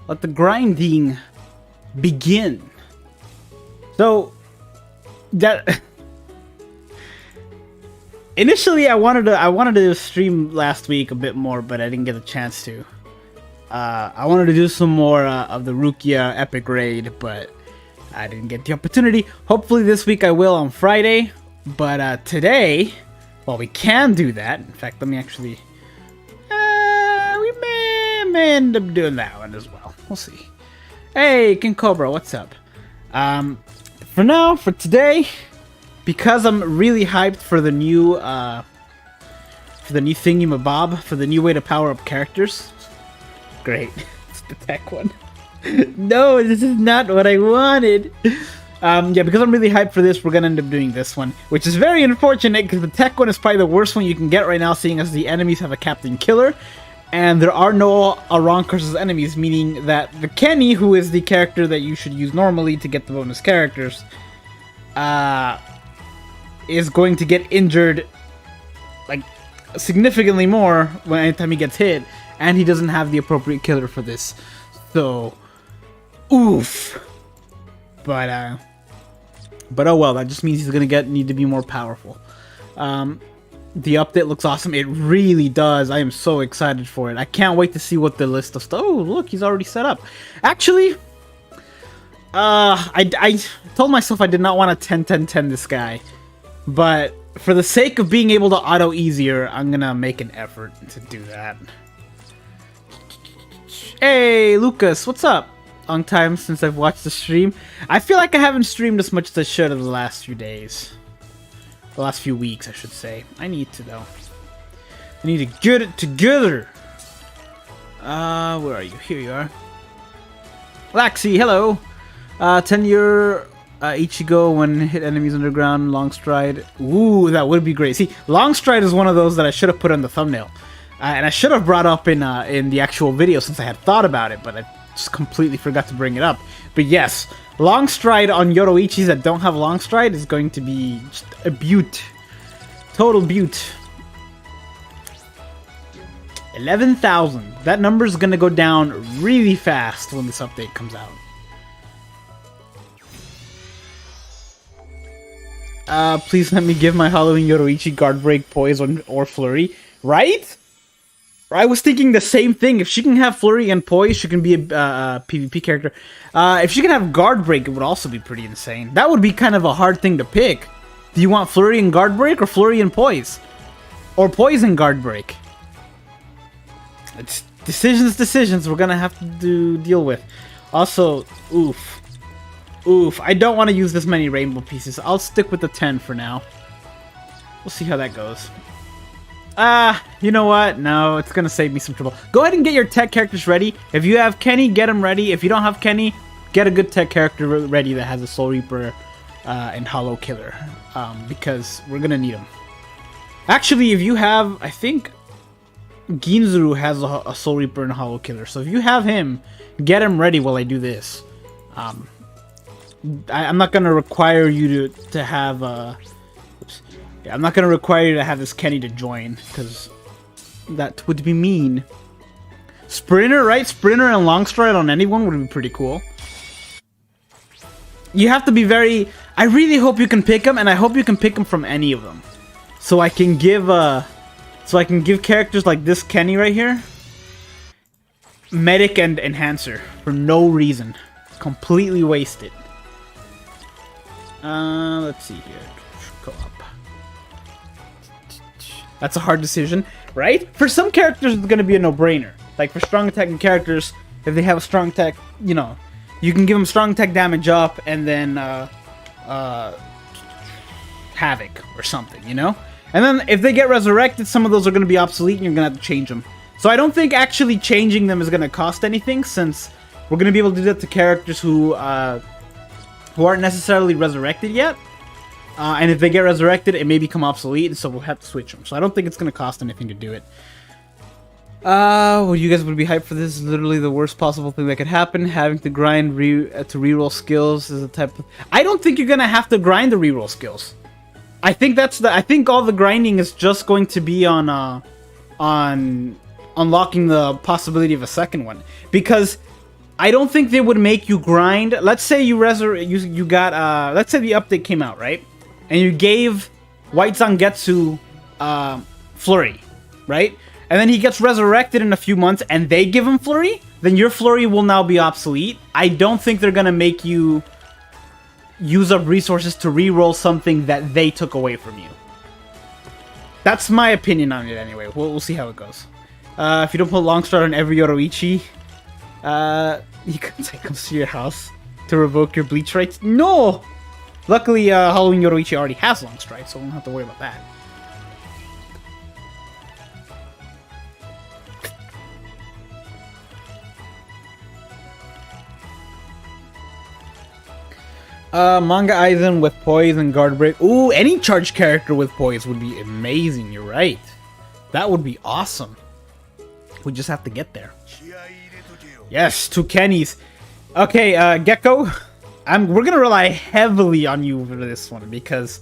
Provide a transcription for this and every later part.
let the grinding begin. So that initially I wanted to stream last week a bit more, but I didn't get a chance to. I wanted to do some more of the Rukia epic raid, but I didn't get the opportunity. Hopefully this week I will on Friday, but today, well, we can do that. In fact, let me actually. We may end up doing that one as well. We'll see. Hey, King Cobra, what's up? For now, for today, because I'm really hyped for the new thingy-mabob, for the new way to power up characters. Great. It's the tech one. No, this is not what I wanted. Yeah, because I'm really hyped for this, we're gonna end up doing this one, which is very unfortunate because the tech one is probably the worst one you can get right now, seeing as the enemies have a Captain Killer, and there are no Aron-curses enemies, meaning that the Kenny, who is the character that you should use normally to get the bonus characters, is going to get injured, like, significantly more anytime he gets hit, and he doesn't have the appropriate killer for this. So, oof. But oh well, that just means he's gonna need to be more powerful. The update looks awesome. It really does. I am so excited for it. I can't wait to see what the list of stuff. Oh, look, he's already set up. Actually, I told myself I did not want to 10-10-10 this guy, but for the sake of being able to auto easier, I'm gonna make an effort to do that. Hey, Lucas, what's up? Long time since I've watched the stream. I feel like I haven't streamed as much as I should in the last few days. The last few weeks, I should say. I need to, though. I need to get it together. Where are you? Here you are. Laxi, hello. 10-year Ichigo when hit enemies underground, long stride. Ooh, that would be great. See, long stride is one of those that I should have put on the thumbnail. And I should have brought up in the actual video since I had thought about it, but I just completely forgot to bring it up. But yes, long stride on Yoroichis that don't have long stride is going to be just a beaut. Total beaut. 11,000. That number is going to go down really fast when this update comes out. Please let me give my Halloween Yoroichi guard break, poise, or flurry. Right? I was thinking the same thing. If she can have flurry and poise, she can be a PvP character. If she can have guard break, it would also be pretty insane. That would be kind of a hard thing to pick. Do you want flurry and guard break, or flurry and poise? Or poise and guard break? It's decisions we're gonna have to deal with. Also, oof. I don't want to use this many rainbow pieces. I'll stick with the 10 for now. We'll see how that goes. You know what? No, it's gonna save me some trouble. Go ahead and get your tech characters ready. If you have Kenny, get him ready. If you don't have Kenny, get a good tech character ready that has a Soul Reaper and Hollow Killer. Because we're gonna need them. Actually, if you have, I think Ginzuru has a Soul Reaper and a Hollow Killer. So if you have him, get him ready while I do this. I'm not gonna require you to have I'm not going to require you to have this Kenny to join, because that would be mean. Sprinter, right? Sprinter and long stride on anyone would be pretty cool. You have to be very... I really hope you can pick them, and I hope you can pick them from any of them. So I can give characters like this Kenny right here Medic and Enhancer for no reason. Completely wasted. Let's see here. Go up. That's a hard decision, right? For some characters, it's going to be a no-brainer. Like, for strong attacking characters, if they have a strong attack, you know, you can give them strong attack damage up and then Havoc or something, you know? And then if they get resurrected, some of those are going to be obsolete and you're going to have to change them. So I don't think actually changing them is going to cost anything, since we're going to be able to do that to characters who aren't necessarily resurrected yet. And if they get resurrected, it may become obsolete, and so we'll have to switch them. So I don't think it's going to cost anything to do it. Well, you guys would be hyped for this. Is literally the worst possible thing that could happen. Having to grind to reroll skills is a type of... I don't think you're going to have to grind the reroll skills. I think I think all the grinding is just going to be on unlocking the possibility of a second one. Because I don't think they would make you grind. Let's say you got let's say the update came out, right? And you gave White Zangetsu Flurry, right? And then he gets resurrected in a few months and they give him Flurry, then your Flurry will now be obsolete. I don't think they're gonna make you use up resources to reroll something that they took away from you. That's my opinion on it anyway. We'll see how it goes. If you don't put Long Stride on every Yoroichi, you can take him to your house to revoke your Bleach rights. No! Luckily, Halloween Yoroichi already has Long Stride, so we don't have to worry about that. Manga Aizen with Poise and Guard Break. Ooh, any charge character with Poise would be amazing, you're right. That would be awesome. We just have to get there. Yes, 2 Kennys. Okay, Gecko, we're gonna rely heavily on you for this one because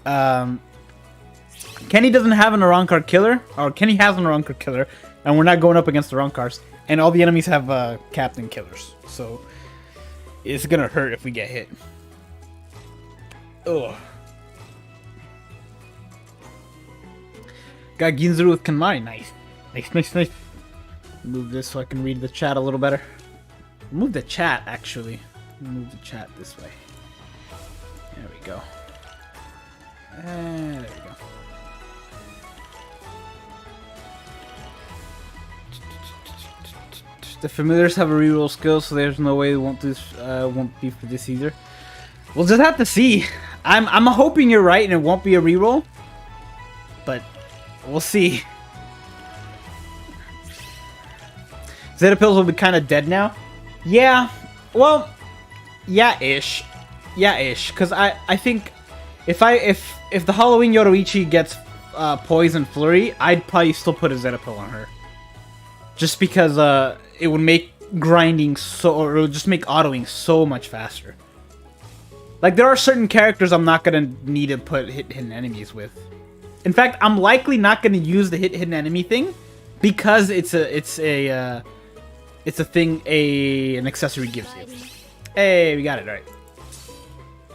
Kenny doesn't have an Arankar killer, or Kenny has an Arankar killer, and we're not going up against the Arankars, and all the enemies have Captain Killers, so it's gonna hurt if we get hit. Ugh. Got Ginzuru with Kanmari. Nice. Nice. Move this so I can read the chat a little better. Move the chat, actually. Move the chat this way. There we go. And there we go. The familiars have a reroll skill, so there's no way it won't be for this either. We'll just have to see. I'm hoping you're right and it won't be a reroll, but we'll see. Zeta Pills will be kind of dead now. Yeah, well, yeah-ish, because I think if the Halloween Yoroichi gets Poison Flurry, I'd probably still put a Zeta Pill on her, just because it would make grinding or it would just make autoing so much faster. Like, there are certain characters I'm not gonna need to put hidden enemies with. In fact, I'm likely not gonna use the hidden enemy thing because it's a thing an accessory gives you. Hey, we got it right.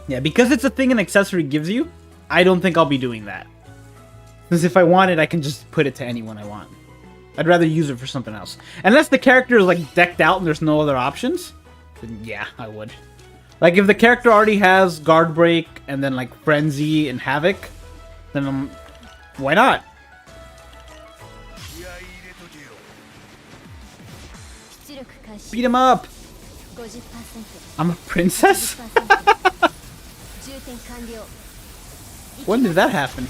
Yeah, because it's a thing an accessory gives you, I don't think I'll be doing that. Because if I want it, I can just put it to anyone I want. I'd rather use it for something else. Unless the character is like decked out and there's no other options, then yeah, I would. Like, if the character already has Guard Break and then like Frenzy and Havoc, then why not? Beat him up! I'm a princess? When did that happen?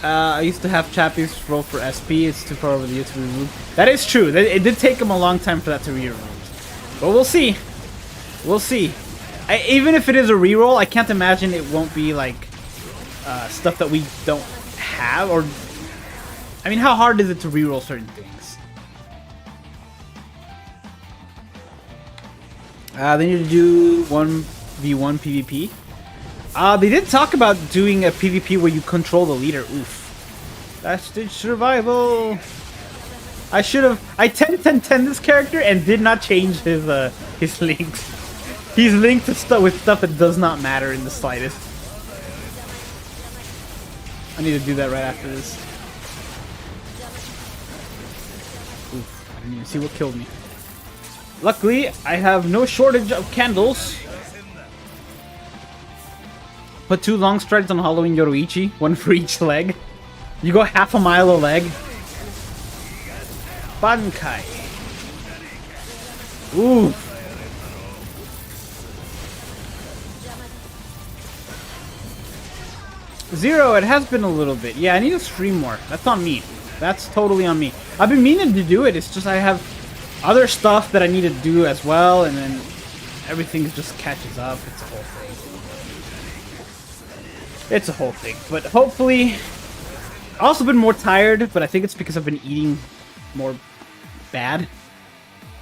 I used to have Chappies roll for SP. It's too far over the year to remove. That is true. It did take him a long time for that to be removed. But we'll see. We'll see. Even if it is a reroll, I can't imagine it won't be like stuff that we don't have. Or, I mean, how hard is it to reroll certain things? They need to do 1v1 PvP. They did talk about doing a PvP where you control the leader. Oof. That's the survival. I should have. I 10-10-10 this character and did not change his links. He's linked to with stuff that does not matter in the slightest. I need to do that right after this. Oof. I didn't even see what killed me. Luckily, I have no shortage of candles. Put 2 long strides on Halloween Yoroichi, 1 for each leg. You go half a mile a leg. Bankai. Ooh. Zero, it has been a little bit. Yeah, I need to stream more. That's on me. That's totally on me. I've been meaning to do it. It's just I have other stuff that I need to do as well, and then everything just catches up. It's a whole thing. It's a whole thing. But hopefully... I've also been more tired, but I think it's because I've been eating more bad.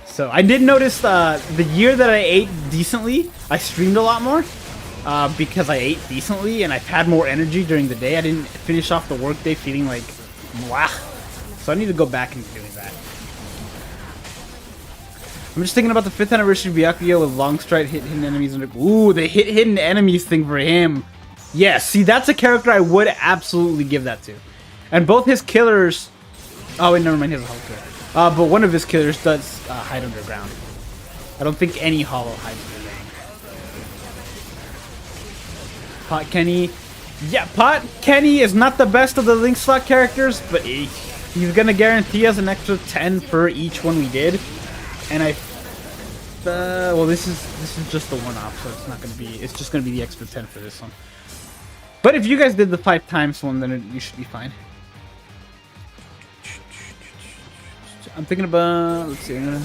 So I did notice the year that I ate decently, I streamed a lot more. Because I ate decently and I've had more energy during the day. I didn't finish off the workday feeling like, blah. So I need to go back and doing that. I'm just thinking about the 5th anniversary Byakuya with long stride hit hidden enemies. Ooh, the hit hidden enemies thing for him. Yes, see, that's a character I would absolutely give that to. And both his killers... Oh, wait, never mind, he has a hollow killer. But one of his killers does hide underground. I don't think any hollow hides underground. Pot Kenny... Yeah, Pot Kenny is not the best of the Link slot characters, but he's gonna guarantee us an extra 10 for each one we did. And well, this is just the one-off, so it's not gonna be... It's just gonna be the extra 10 for this one. But if you guys did the 5 times one, then you should be fine. I'm thinking about... Let's see. I'm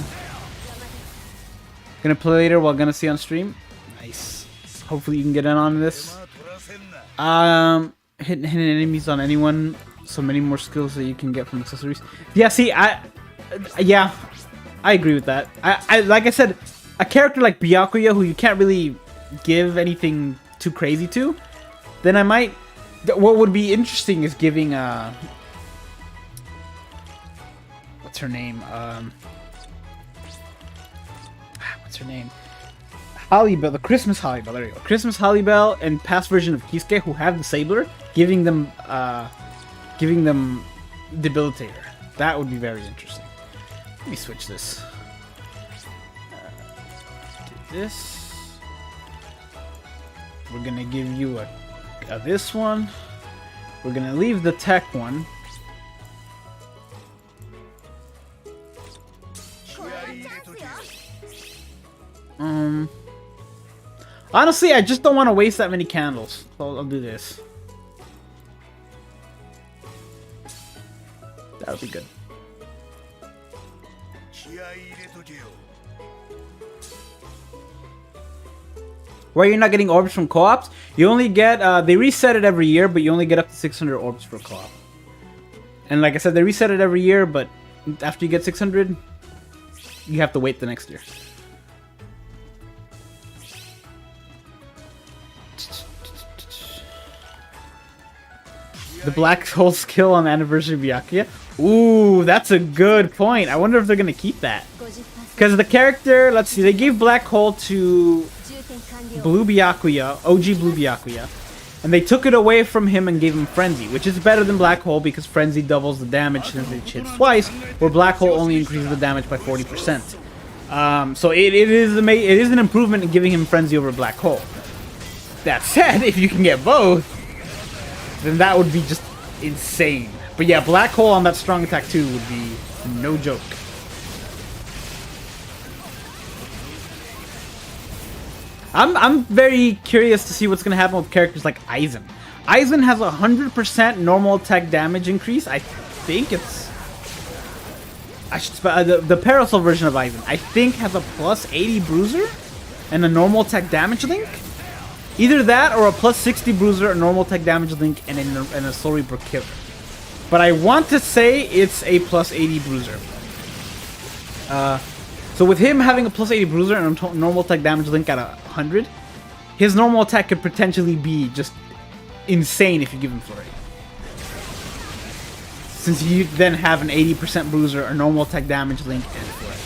gonna play later while gonna see on stream. Nice. Hopefully you can get in on this. Hitting enemies on anyone. So many more skills that you can get from accessories. Yeah, see, yeah, I agree with that. I like I said, a character like Byakuya, who you can't really give anything too crazy to, then I might... What would be interesting is giving, what's her name? What's her name? Hollybell, the Christmas Hollybell, there you go. Christmas Hollybell and past version of Kisuke, who have the Sabler, giving them Debilitator. That would be very interesting. Let me switch this. Do this. We're gonna give you a this one. We're gonna leave the tech one. Honestly, I just don't want to waste that many candles. So I'll do this. That would be good. Where you're not getting orbs from co-ops, you only get, they reset it every year, but you only get up to 600 orbs for co-op. And like I said, they reset it every year, but after you get 600, you have to wait the next year. The black hole skill on the anniversary of Byakuya. Ooh, that's a good point. I wonder if they're going to keep that. Because the character, let's see, they gave black hole to Blue Byakuya, OG Blue Byakuya. And they took it away from him and gave him Frenzy, which is better than black hole because Frenzy doubles the damage since it hits twice, where black hole only increases the damage by 40%. So it is an improvement in giving him Frenzy over black hole. That said, if you can get both, then that would be just insane. But yeah, black hole on that strong attack 2 would be no joke. I'm very curious to see what's gonna happen with characters like Aizen. Aizen has 100% normal attack damage increase. I think it's... I should the Parasol version of Aizen, I think, has a plus 80 bruiser and a normal attack damage link. Either that or a plus 60 bruiser, a normal attack damage link, and a Soul Reaper killer. But I want to say it's a plus 80 bruiser. So with him having a plus 80 bruiser and a normal attack damage link at 100, his normal attack could potentially be just insane if you give him Flurry. Since you then have an 80% bruiser, a normal attack damage link, and Flurry.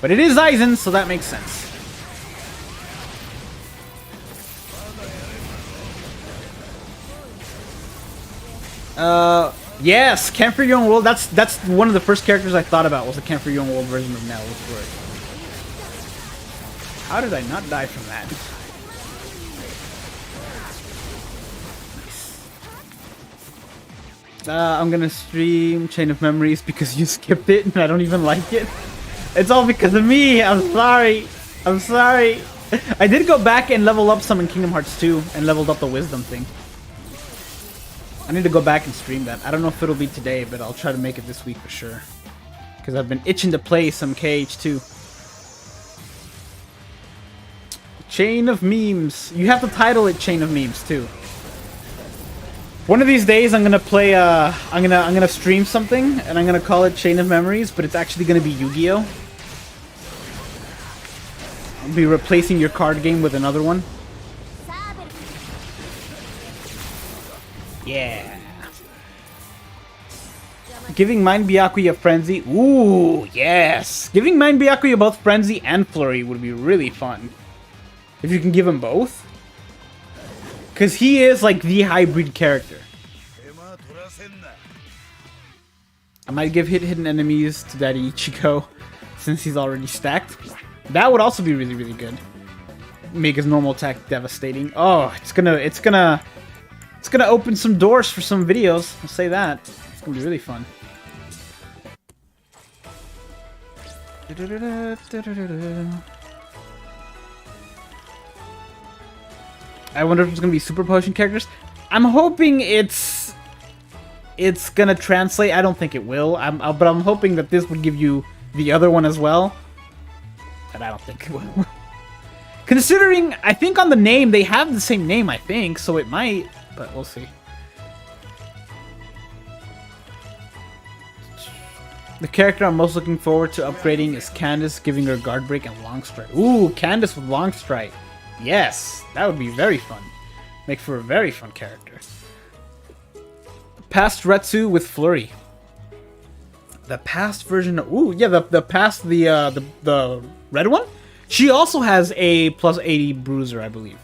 But it is Aizen, so that makes sense. Yes, Camp for Your Own World. That's one of the first characters I thought about was the Camp for Your Own World version of Nell. How did I not die from that? Nice. I'm gonna stream Chain of Memories because you skipped it and I don't even like it. It's all because of me. I'm sorry. I'm sorry. I did go back and level up some in Kingdom Hearts 2 and leveled up the Wisdom thing. I need to go back and stream that. I don't know if it'll be today, but I'll try to make it this week for sure. Because I've been itching to play some KH2. Chain of Memes. You have to title it Chain of Memes too. One of these days I'm gonna play I'm gonna stream something and I'm gonna call it Chain of Memories, but it's actually gonna be Yu-Gi-Oh! I'll be replacing your card game with another one. Yeah. Giving Mind Byakuya Frenzy. Ooh, yes. Giving Mind Byakuya both Frenzy and Flurry would be really fun. If you can give him both. Because he is like the hybrid character. I might give hidden enemies to Daddy Ichigo since he's already stacked. That would also be really, really good. Make his normal attack devastating. Oh, it's gonna open some doors for some videos. I'll say that. It's gonna be really fun. I wonder if it's gonna be Super Potion characters. I'm hoping it's gonna translate. I don't think it will. But I'm hoping that this would give you the other one as well. But I don't think it will. Considering, I think on the name they have the same name. I think so. It might, but we'll see. The character I'm most looking forward to upgrading is Candace, giving her Guard Break and Long Strike. Ooh, Candace with Long Strike. Yes, that would be very fun. Make for a very fun character. Past Retsu with Flurry. The past version of, ooh, yeah, the red one? She also has a plus 80 bruiser, I believe.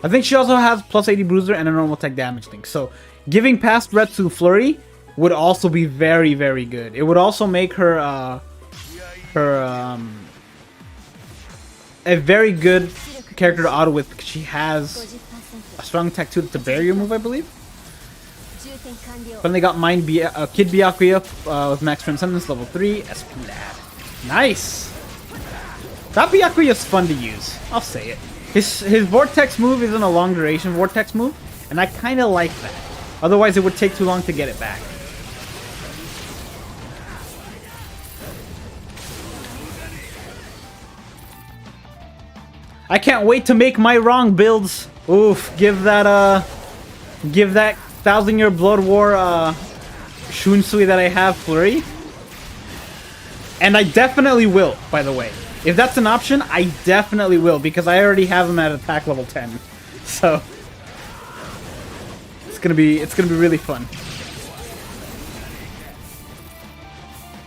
I think she also has plus 80 bruiser and a normal attack damage thing. So, giving past Retsu Flurry would also be very, very good. It would also make her a very good character to auto with because she has a strong attack too. It's a barrier move, I believe. Then they got Kid Byakuya with max transcendence level 3 SP Lad. Nice. That Byakuya is fun to use. I'll say it. His vortex move isn't a long duration vortex move, and I kind of like that. Otherwise, it would take too long to get it back. I can't wait to make my wrong builds. Oof, give that 1000-year Blood War Shunsui that I have Flurry. And I definitely will, by the way. If that's an option, I definitely will, because I already have him at attack level 10. So it's gonna be really fun.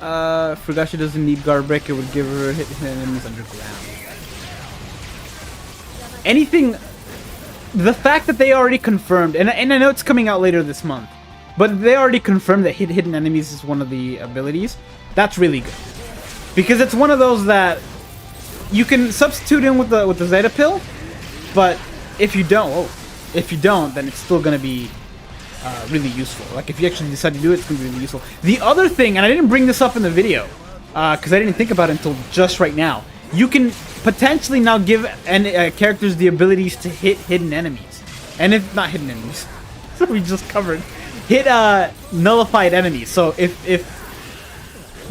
Fugashi doesn't need Guard Break, it would give her hit enemies underground. Anything, the fact that they already confirmed, and I know it's coming out later this month, but they already confirmed that hidden enemies is one of the abilities. That's really good, because it's one of those that you can substitute in with the Zeta pill, but if you don't, then it's still gonna be really useful. Like if you actually decide to do it, it's gonna be really useful. The other thing, and I didn't bring this up in the video, because I didn't think about it until just right now. You can potentially now give characters the abilities to hit hidden enemies. And if not hidden enemies, so we just covered. Hit nullified enemies. So if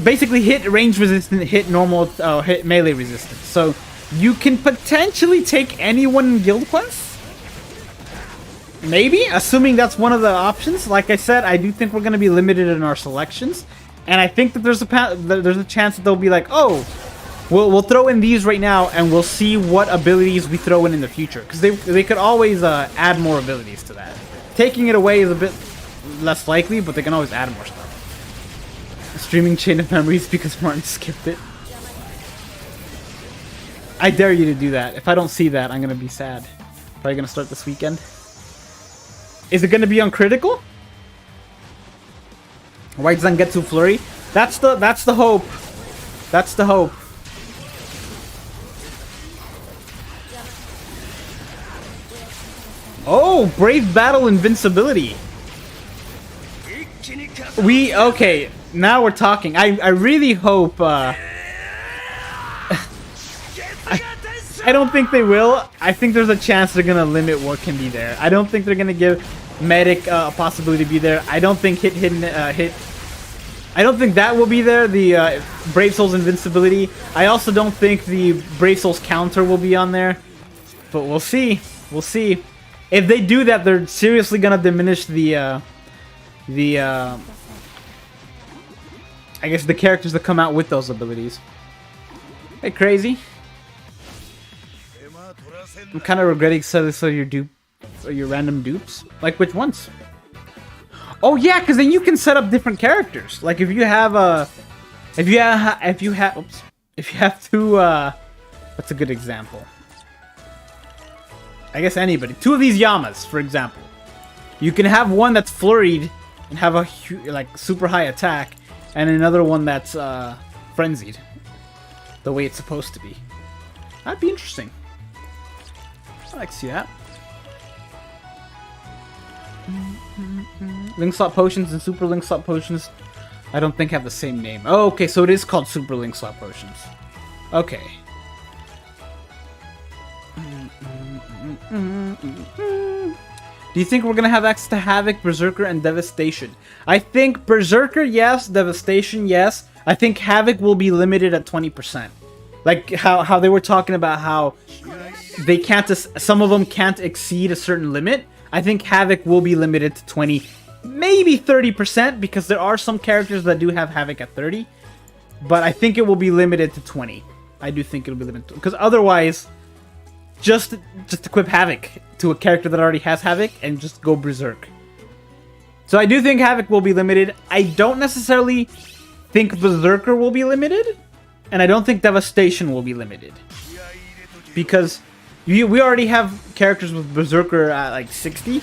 basically hit range resistant, hit normal, hit melee resistant. So you can potentially take anyone in Guild Quest? Maybe, assuming that's one of the options. Like I said, I do think we're going to be limited in our selections. And I think that there's a chance that they'll be like, oh, We'll throw in these right now, and we'll see what abilities we throw in the future. Because they could always add more abilities to that. Taking it away is a bit less likely, but they can always add more stuff. Streaming Chain of Memories because Martin skipped it. I dare you to do that. If I don't see that, I'm going to be sad. Probably going to start this weekend. Is it going to be on Critical? White Zangetsu Flurry? That's the hope. That's the hope. Oh, Brave Battle Invincibility. Okay, now we're talking. I really hope, I don't think they will. I think there's a chance they're gonna limit what can be there. I don't think they're gonna give Medic a possibility to be there. I don't think hit. I don't think that will be there, the Brave Soul's Invincibility. I also don't think the Brave Soul's counter will be on there. But we'll see. We'll see. If they do that, they're seriously gonna diminish I guess the characters that come out with those abilities. Hey, Crazy. I'm kind of regretting selling some of your random dupes. Like which ones? Oh yeah, because then you can set up different characters. Like if you have a, if you have two, what's a good example? I guess anybody. Two of these Yamas, for example. You can have one that's flurried and have a like super high attack, and another one that's frenzied, the way it's supposed to be. That'd be interesting. I like to see that. Link slot potions and super link slot potions, I don't think have the same name. Oh, okay, so it is called super link slot potions. Okay. Do you think we're gonna have access to Havoc, Berserker, and Devastation? I think Berserker, yes. Devastation, yes. I think Havoc will be limited at 20%. Like how they were talking about how they can't, some of them can't exceed a certain limit. I think Havoc will be limited to 20, maybe 30%, because there are some characters that do have Havoc at 30. But I think it will be limited to 20. I do think it'll be limited, because otherwise, just equip Havoc to a character that already has Havoc and just go Berserk. So I do think Havoc will be limited. I don't necessarily think Berserker will be limited, and I don't think Devastation will be limited, because we already have characters with Berserker at like 60.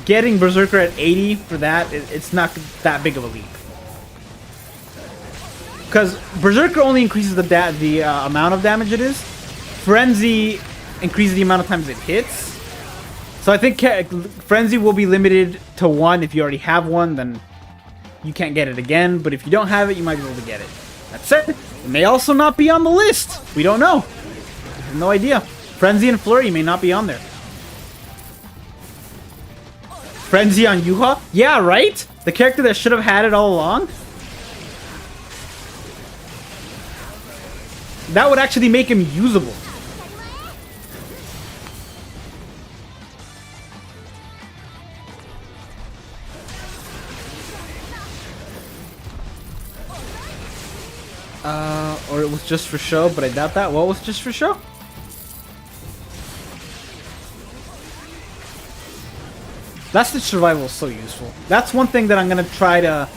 Getting Berserker at 80 for that, it's not that big of a leap. Because Berserker only increases the amount of damage it is. Frenzy increases the amount of times it hits. So I think Frenzy will be limited to 1. If you already have one, then you can't get it again. But if you don't have it, you might be able to get it. That said, it may also not be on the list. We don't know. I have no idea. Frenzy and Flurry may not be on there. Frenzy on Yuha? Yeah, right? The character that should have had it all along? That would actually make him usable. Or it was just for show, but I doubt that. What was just for show? Last Ditch Survival is so useful. That's one thing that I'm gonna try to...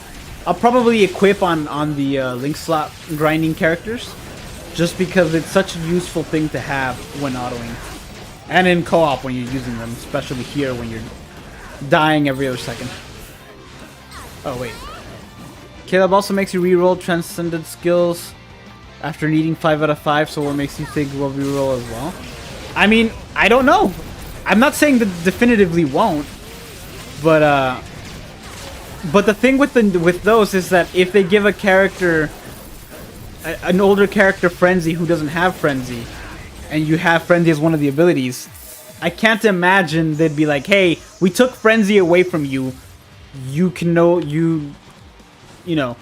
I'll probably equip on the link slot grinding characters, just because it's such a useful thing to have when autoing. And in co-op when you're using them, especially here when you're dying every other second. Oh, wait. Caleb also makes you reroll transcended skills after needing 5 out of 5, so what makes you think we'll reroll as well? I mean, I don't know. I'm not saying that definitively won't, but the thing with those is that if they give a character, an older character, Frenzy who doesn't have Frenzy, and you have Frenzy as one of the abilities, I can't imagine they'd be like, hey, we took Frenzy away from you. You can know you know,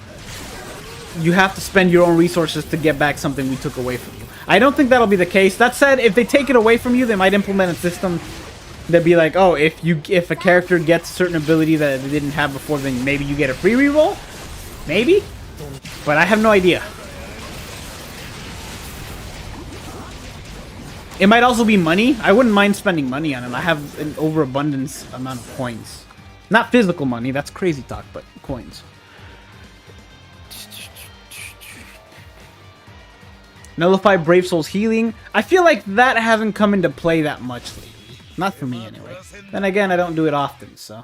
you have to spend your own resources to get back something we took away from you. I don't think that'll be the case. That said, if they take it away from you, they might implement a system that'd be like, oh, if a character gets a certain ability that they didn't have before, then maybe you get a free reroll? Maybe? But I have no idea. It might also be money. I wouldn't mind spending money on him. I have an overabundance amount of coins. Not physical money, that's crazy talk, but coins. Nullify Brave Soul's healing. I feel like that hasn't come into play that much lately. Not for me, anyway. Then again, I don't do it often, so...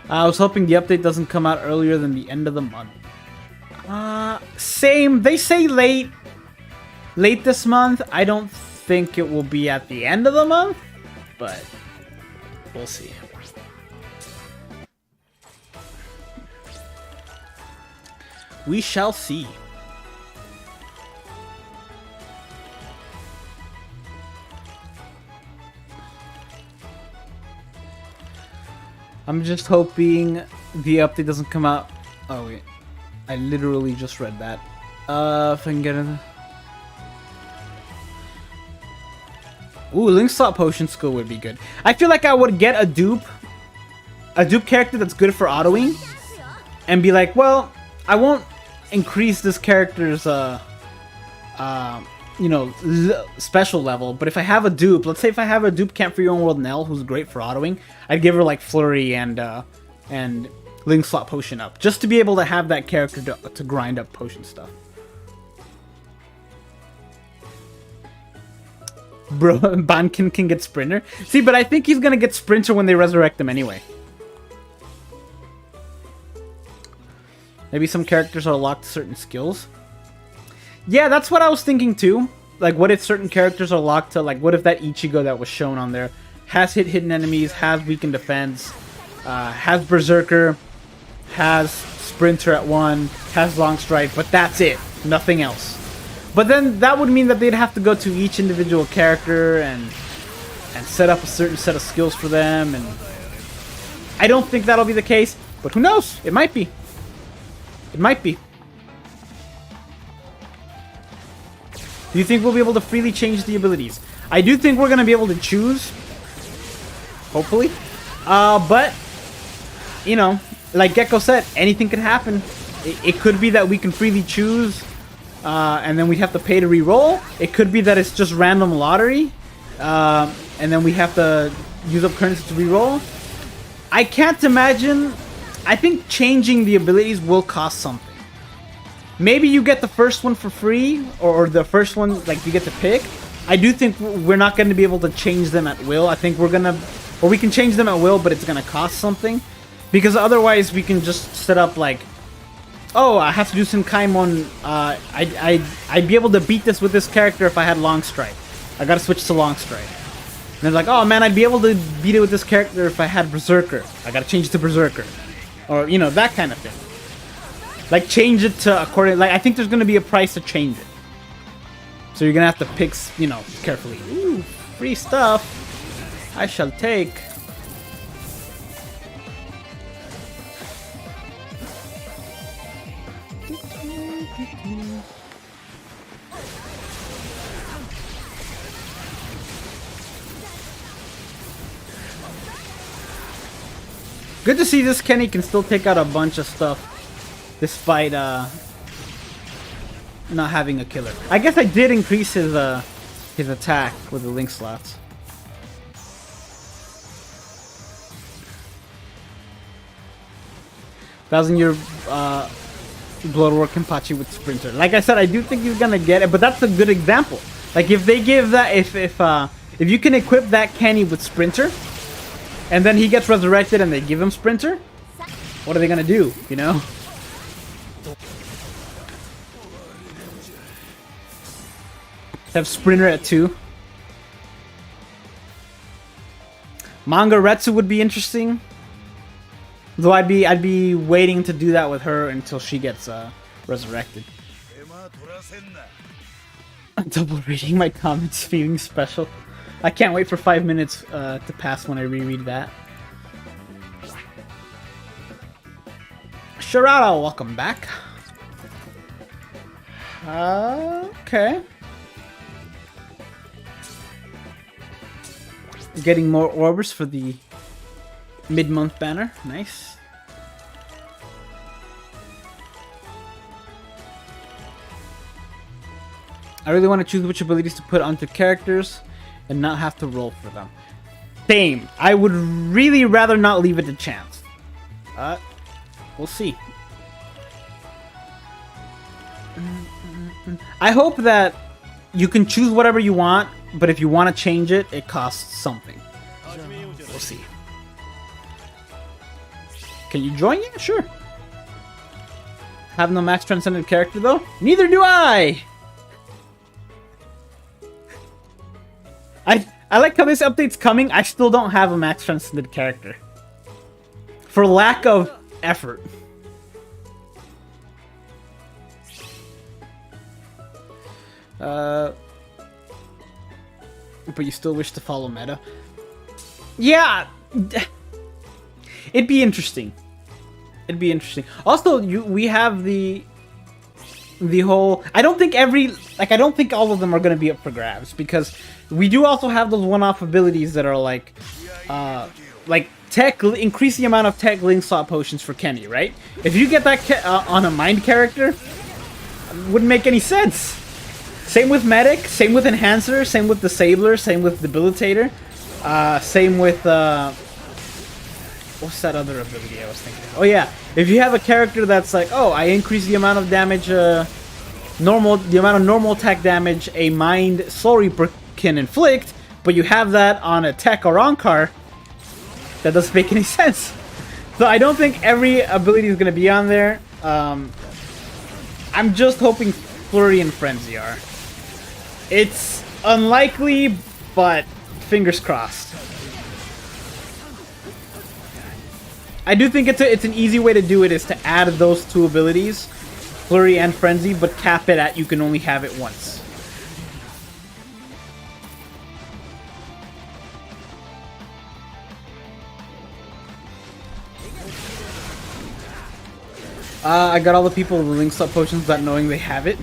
I was hoping the update doesn't come out earlier than the end of the month. Same. They say late this month. I don't think it will be at the end of the month, but we'll see. We shall see. I'm just hoping the update doesn't come out. Oh wait, I literally just read that. If I can get it. Ooh, Link Slot Potion skill would be good. I feel like I would get a dupe character that's good for autoing, and be like, well, I won't increase this character's you know, special level. But if I have a dupe, let's say if I have a dupe Camp for Your Own World Nell, who's great for autoing, I'd give her like Flurry and Link Slot Potion up, just to be able to have that character to grind up potion stuff. Bro, Bankin can get Sprinter. See, but I think he's gonna get Sprinter when they resurrect him anyway. Maybe some characters are locked to certain skills. Yeah, that's what I was thinking too. Like, what if certain characters are locked to, like, what if that Ichigo that was shown on there has hit hidden enemies, has weakened defense, has Berserker, has Sprinter at 1, has Long Strike, but that's it. Nothing else. But then that would mean that they'd have to go to each individual character and set up a certain set of skills for them, and I don't think that'll be the case, but who knows? It might be. It might be. Do you think we'll be able to freely change the abilities? I do think we're going to be able to choose. Hopefully. But, you know, like Gecko said, anything can happen. It could be that we can freely choose, and then we have to pay to re-roll. It could be that it's just random lottery, and then we have to use up currency to re-roll. I can't imagine. I think changing the abilities will cost something. Maybe you get the first one for free, or the first one, like, you get to pick. I do think we're not going to be able to change them at will. I think we're going to, or we can change them at will, but it's going to cost something. Because otherwise we can just set up, like, oh, I have to do Senkaimon. I'd be able to beat this with this character if I had Long Strike. I got to switch to Long Strike. And they're like, oh man, I'd be able to beat it with this character if I had Berserker. I got to change it to Berserker. Or, you know, that kind of thing. Like, change it to according... Like, I think there's going to be a price to change it. So you're going to have to pick, you know, carefully. Ooh, free stuff. I shall take. Good to see this Kenny can still take out a bunch of stuff. Despite not having a killer. I guess I did increase his attack with the link slots. Thousand-year Bloodwork Kenpachi with Sprinter. Like I said, I do think he's gonna get it, but that's a good example. Like, if they give that, if you can equip that Kenny with Sprinter, and then he gets resurrected and they give him Sprinter, what are they gonna do? You know? Have Sprinter at 2. Manga Retsu would be interesting. Though I'd be waiting to do that with her until she gets resurrected. Double reading my comments, feeling special. I can't wait for 5 minutes to pass when I reread that. Sharada, welcome back. Okay. Getting more orbs for the mid-month banner. Nice. I really want to choose which abilities to put onto characters and not have to roll for them. Same. I would really rather not leave it to chance. We'll see. I hope that you can choose whatever you want, but if you want to change it, it costs something. We'll see. Can you join? Yeah, sure. Have no max transcended character though? Neither do I! I like how this update's coming. I still don't have a max transcended character. For lack of effort. But you still wish to follow meta? Yeah! It'd be interesting. It'd be interesting. Also, we have the whole... I don't think all of them are going to be up for grabs, because we do also have those one-off abilities that are like tech, increase the amount of tech link slot potions for Kenny, right? If you get that on a mind character, it wouldn't make any sense. Same with Medic, same with Enhancer, same with Disabler, same with Debilitator, same with, what's that other ability I was thinking of? Oh yeah, if you have a character that's like, oh, I increase the amount of damage, the amount of normal attack damage a Mind Soul Reaper can inflict, but you have that on a Tech or Ankar, that doesn't make any sense. So I don't think every ability is going to be on there. I'm just hoping Flurry and Frenzy are. It's unlikely, but fingers crossed. I do think it's an easy way to do it is to add those two abilities, Flurry and Frenzy, but cap it at you can only have it once. I got all the people with the Link Slot potions without knowing they have it.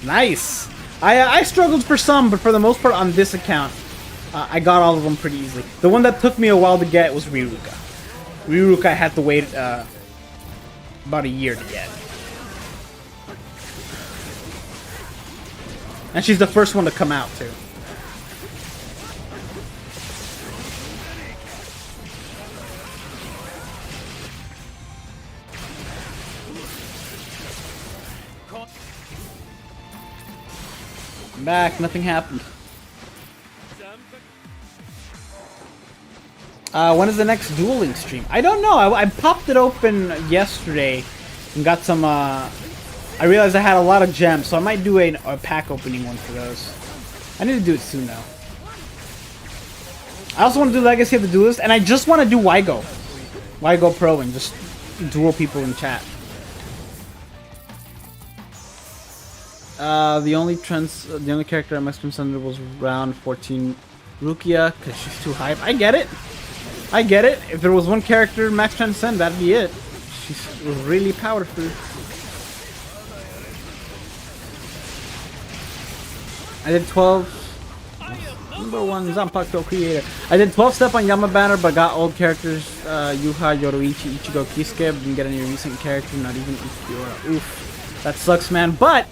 Nice! I struggled for some, but for the most part on this account, I got all of them pretty easily. The one that took me a while to get was Riruka. Riruka I had to wait about a year to get. And she's the first one to come out, too. I'm back, nothing happened. When is the next Duel Link stream? I don't know. I popped it open yesterday and got some, I realized I had a lot of gems, so I might do a pack opening one for those. I need to do it soon, though. I also want to do Legacy of the Duelist, and I just want to do Wygo. Wygo Pro and just duel people in chat. The only character I must consider was round 14 Rukia, because she's too hype. I get it. I get it. If there was one character Max Transcend, that'd be it. She's really powerful. I did 12. Number one Zanpakuto creator. I did 12 step on Yama Banner, but got old characters Yuha, Yoruichi, Ichigo, Kisuke. Didn't get any recent character, not even Ichigo. Oof. That sucks, man. But.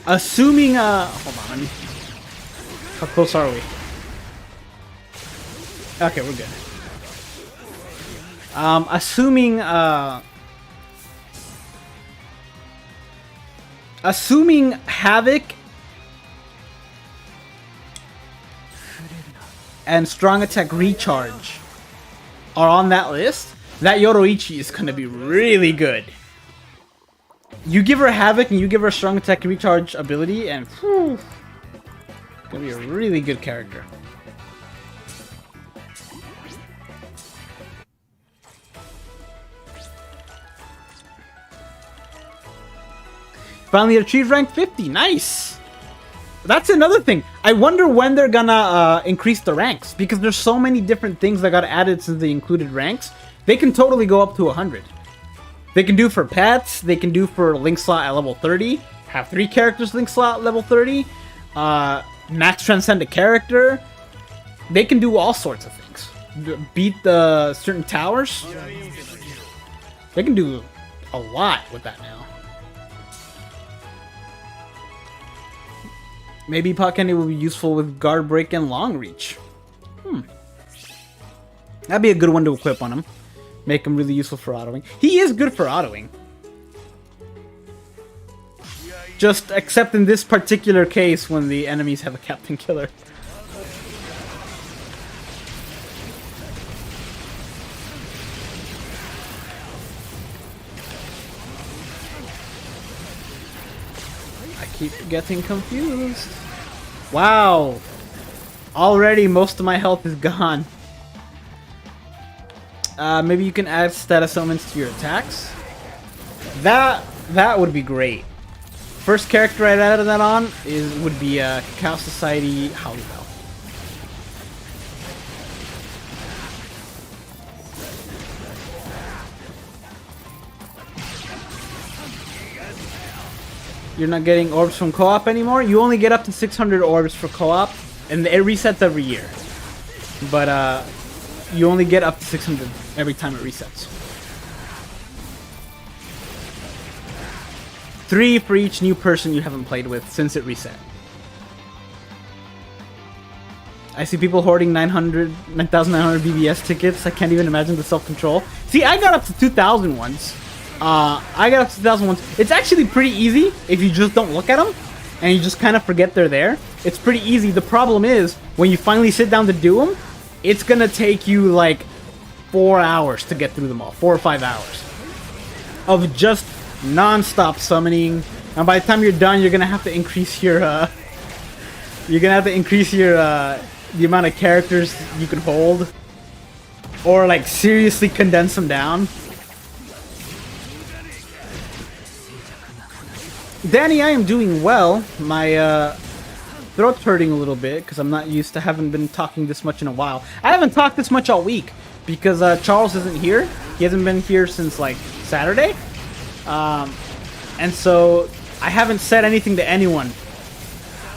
Assuming, hold on, let me. How close are we? Okay, we're good. Assuming Havoc and Strong Attack Recharge are on that list, that Yoruichi is gonna be really good. You give her Havoc and you give her Strong Attack Recharge ability, and whew, gonna be a really good character. Finally achieved rank 50. Nice! That's another thing. I wonder when they're gonna increase the ranks, because there's so many different things that got added since they included ranks. They can totally go up to 100. They can do for pets, they can do for Link Slot at level 30, have 3 characters Link Slot level 30, max transcend a character. They can do all sorts of things. Beat the certain towers. They can do a lot with that now. Maybe Pot Candy will be useful with Guard Break and Long Reach. That'd be a good one to equip on him. Make him really useful for autoing. He is good for autoing. Just except in this particular case when the enemies have a Captain Killer. I keep getting confused. Wow. Already most of my health is gone. Maybe you can add status elements to your attacks. That would be great. First character I'd add that on would be Cacao Society Howlbell. You're not getting orbs from co-op anymore? You only get up to 600 orbs for co-op, and it resets every year. But you only get up to 600 every time it resets. 3 for each new person you haven't played with since it reset. I see people hoarding 9,900 BBS tickets. I can't even imagine the self-control. See, I got up to 2,000 once. I got up to 2,000 once. It's actually pretty easy if you just don't look at them and you just kind of forget they're there. It's pretty easy. The problem is when you finally sit down to do them, it's gonna take you like 4 hours to get through them all. 4 or 5 hours of just non-stop summoning. And by the time you're done, you're gonna have to increase your the amount of characters you can hold, or like seriously condense them down. Danny, I am doing well. My throat's hurting a little bit because I'm not used to haven't been talking this much in a while. I haven't talked this much all week because Charles isn't here. He hasn't been here since like Saturday, and so I haven't said anything to anyone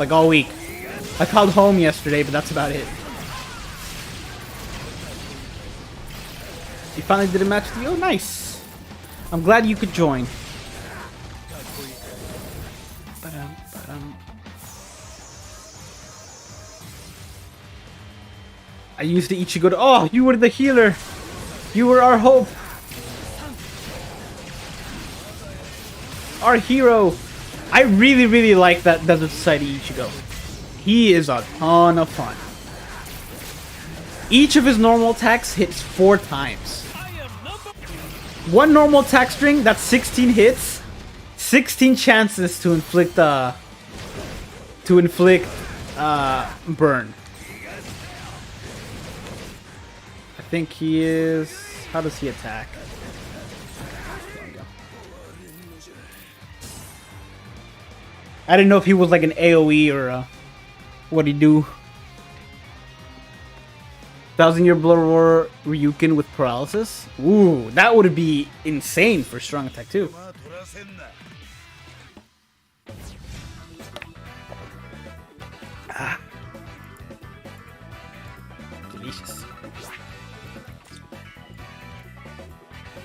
like all week. I called home yesterday, but that's about it. You finally did a match with you? Oh, nice. I'm glad you could join. I used the Ichigo to... Oh, you were the healer. You were our hope. Our hero. I really, really like that Desert Society Ichigo. He is a ton of fun. Each of his normal attacks hits 4 times. One normal attack string, that's 16 hits. 16 chances to inflict burn. I think he is... How does he attack? There we go. I didn't know if he was like an AoE or a... What'd he do? 1,000-year Blood Roar Ryukin with paralysis? Ooh, that would be insane for strong attack too. Ah. Delicious.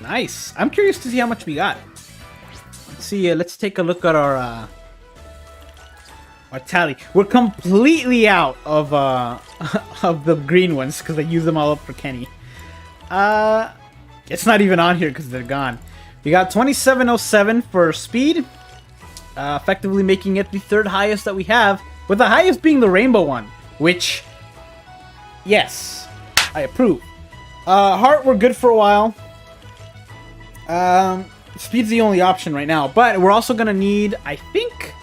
Nice. I'm curious to see how much we got. Let's see. Let's take a look at our tally. We're completely out of of the green ones because I used them all up for Kenny. It's not even on here because they're gone. We got 2707 for speed, effectively making it the 3rd highest that we have, with the highest being the rainbow one, which, yes, I approve. Heart, we're good for a while. Speed's the only option right now, but we're also gonna need, I think.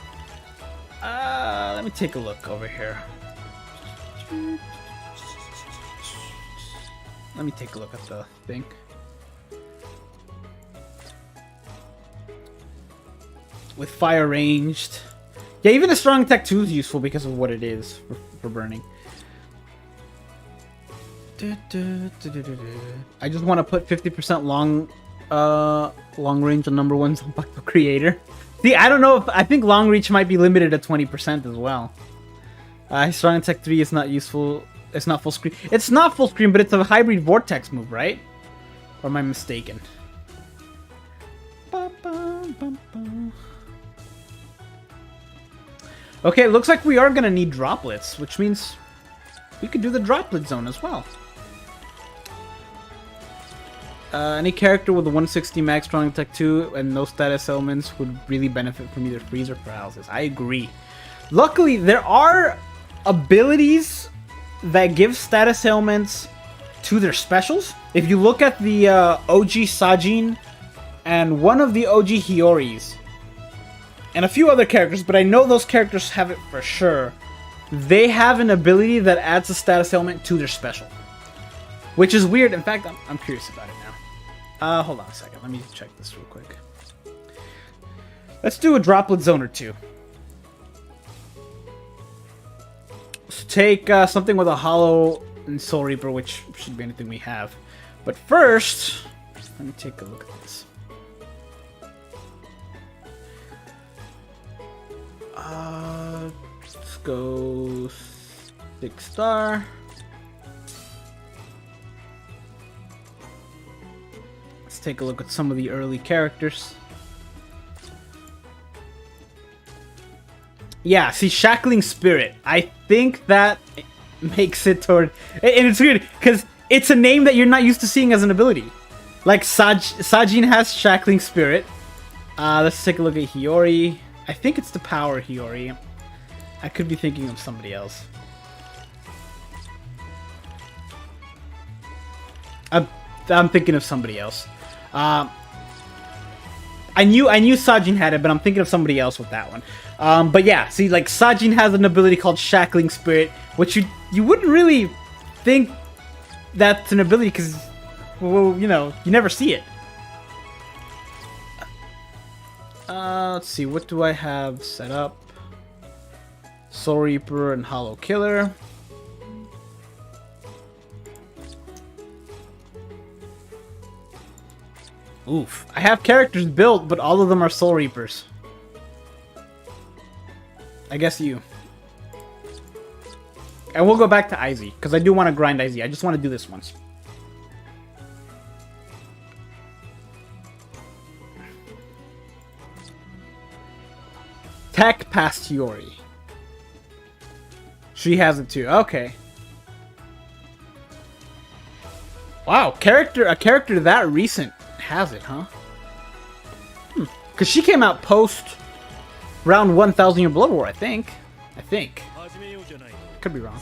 Let me take a look over here. Let me take a look at the thing. With fire ranged. Yeah, even a strong attack 2 is useful because of what it is for burning. I just want to put 50% long range on number 1 Zanpakuto creator. See, I don't know if... I think long reach might be limited at 20% as well. Strong attack 3 is not useful. It's not full screen. It's not full screen, but it's a hybrid vortex move, right? Or am I mistaken? Okay, it looks like we are going to need droplets, which means we could do the droplet zone as well. Any character with a 160 max strong attack 2 and no status elements would really benefit from either freeze or paralysis. I agree. Luckily, there are abilities that give status ailments to their specials. If you look at the OG Sajin and one of the OG Hioris, and a few other characters, but I know those characters have it for sure, they have an ability that adds a status ailment to their special. Which is weird. In fact, I'm curious about it now. Hold on a second. Let me check this real quick. Let's do a droplet zone or two. Let's take something with a Hollow and Soul Reaper, which should be anything we have. But first, let me take a look at this. Let's go 6-star. Let's take a look at some of the early characters. Yeah, see, Shackling Spirit. I think that makes it toward... And it's weird, because it's a name that you're not used to seeing as an ability. Like, Sajin has Shackling Spirit. Let's take a look at Hiyori. I think it's the Power Hiyori. I could be thinking of somebody else. I'm thinking of somebody else. I knew Sajin had it, but I'm thinking of somebody else with that one. But yeah, see, like, Sajin has an ability called Shackling Spirit, which you wouldn't really think that's an ability, because, well, you know, you never see it. Let's see, what do I have set up? Soul Reaper and Hollow Killer. Oof. I have characters built, but all of them are Soul Reapers. I guess you. And we'll go back to Izzy, because I do want to grind Izzy. I just want to do this once. Tech past Hiyori. She has it too. Okay. Wow, a character that recent has it, huh? Because she came out post round 1000 Year Blood War, I think. Could be wrong.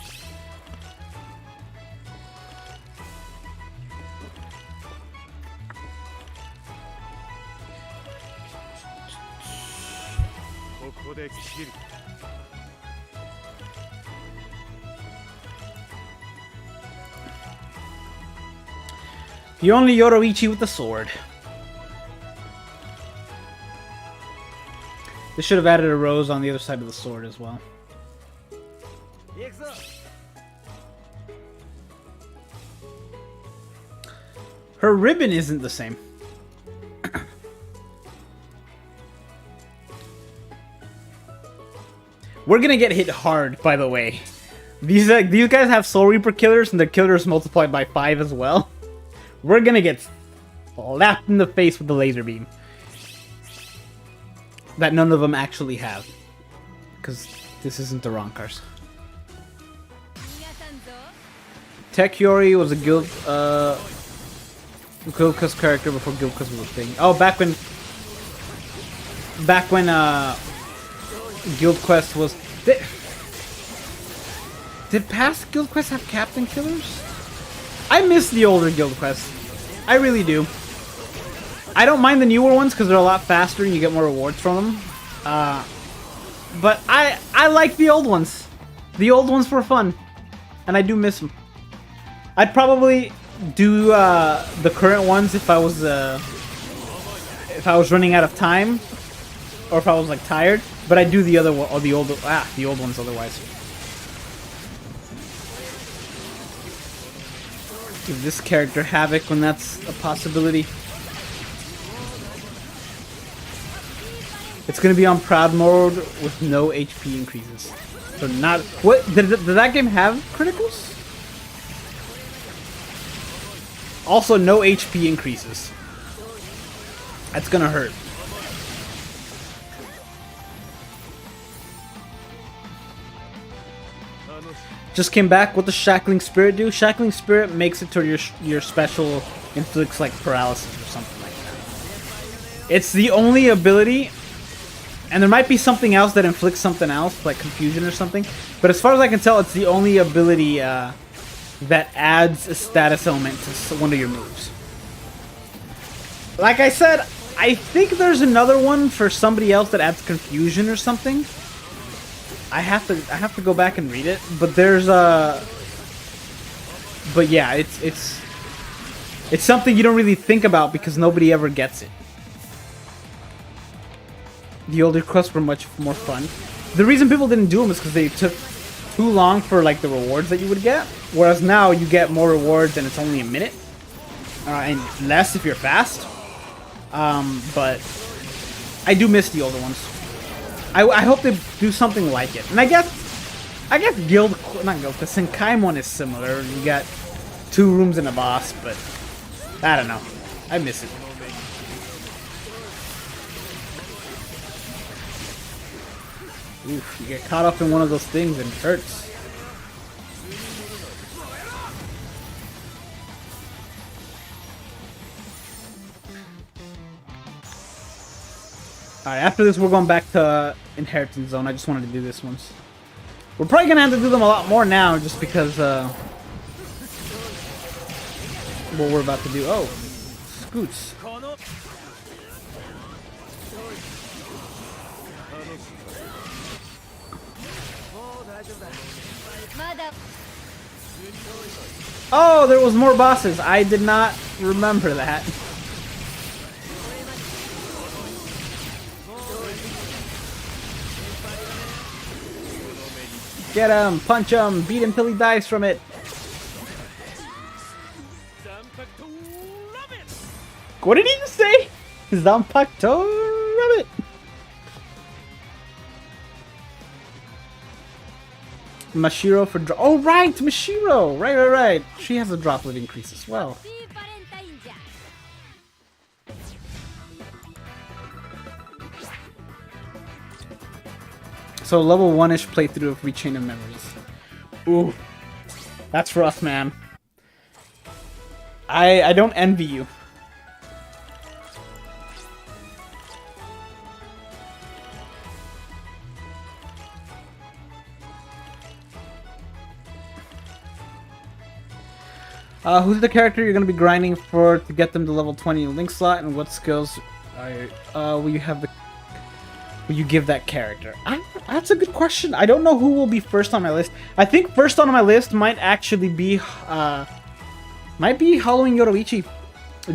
The only Yoroichi with the sword. They should have added a rose on the other side of the sword as well. Her ribbon isn't the same. We're gonna get hit hard, by the way. These guys have Soul Reaper killers, and their killers multiplied by 5 as well. We're gonna get slapped in the face with the laser beam. That none of them actually have. Because this isn't the Ronkars. Tech Yori was a Guildquest character before Guildquest was a thing. Oh, back when Guildquest was... Did past Guildquest have Captain Killers? I miss the older Guildquest. I really do. I don't mind the newer ones because they're a lot faster and you get more rewards from them. But I like the old ones. The old ones were fun. And I do miss them. I'd probably do the current ones if I was running out of time. Or if I was like tired. But I do the other one, or the old ones otherwise. Give this character Havoc when that's a possibility. It's gonna be on Proud mode with no HP increases. So not... What? Did that game have criticals? Also no HP increases. That's gonna hurt. Just came back. What does Shackling Spirit do? Shackling Spirit makes it to your special inflicts like paralysis or something like that. It's the only ability, and there might be something else that inflicts something else, like confusion or something. But as far as I can tell, it's the only ability that adds a status element to one of your moves. Like I said, I think there's another one for somebody else that adds confusion or something. I have to go back and read it, but there's but yeah, it's something you don't really think about because nobody ever gets it. The older quests were much more fun. The reason people didn't do them is because they took too long for like the rewards that you would get, whereas now you get more rewards and it's only a minute, and less if you're fast. But I do miss the older ones. I hope they do something like it. And I guess not Guild, the Senkai one is similar. You got 2 rooms and a boss, but I don't know. I miss it. Oof, you get caught up in one of those things and it hurts. Alright, after this we're going back to Inheritance Zone. I just wanted to do this once. We're probably gonna have to do them a lot more now just because what we're about to do. Oh, Scoots. Oh, there was more bosses. I did not remember that. Get him, punch him, beat him till he dies from it. What did he just say? Zampacto Rabbit. Mashiro for drop. Oh, right, Mashiro. Right. She has a droplet increase as well. So level 1-ish playthrough of Rechain of Memories. Ooh, that's rough, man. I don't envy you. Who's the character you're going to be grinding for to get them to level 20 Link slot, and what skills will you have will you give that character? That's a good question. I don't know who will be first on my list. I think first on my list might actually be Halloween Yoruichi,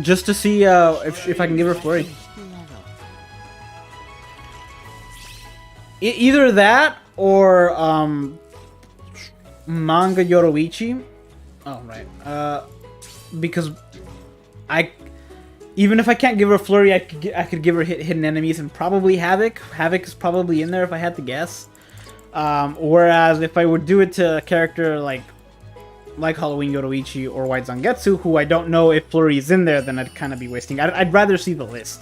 just to see if I can give her Flurry. Either that or manga Yoruichi. Oh, right. Because even if I can't give her Flurry, I could give her hidden enemies and probably Havoc. Havoc is probably in there if I had to guess. Whereas if I would do it to a character like Halloween Yoruichi or White Zangetsu, who I don't know if Flurry is in there, then I'd kind of be wasting. I'd rather see the list.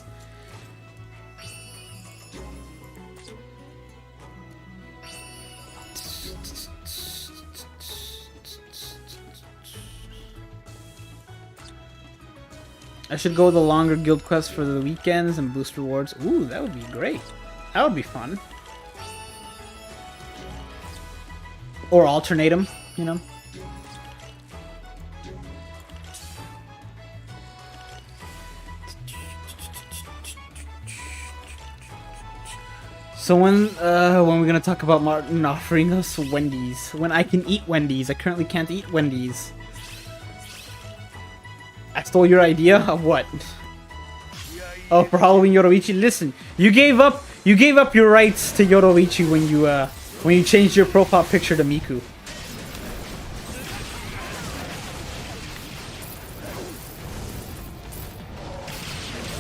I should go with the longer guild quests for the weekends and boost rewards. Ooh, that would be great. That would be fun. Or alternate them, you know? So when we're gonna talk about Martin offering us Wendy's? When I can eat Wendy's. I currently can't eat Wendy's. I stole your idea of what? Oh, for Halloween Yoruichi. Listen, you gave up your rights to Yoruichi when you changed your profile picture to Miku.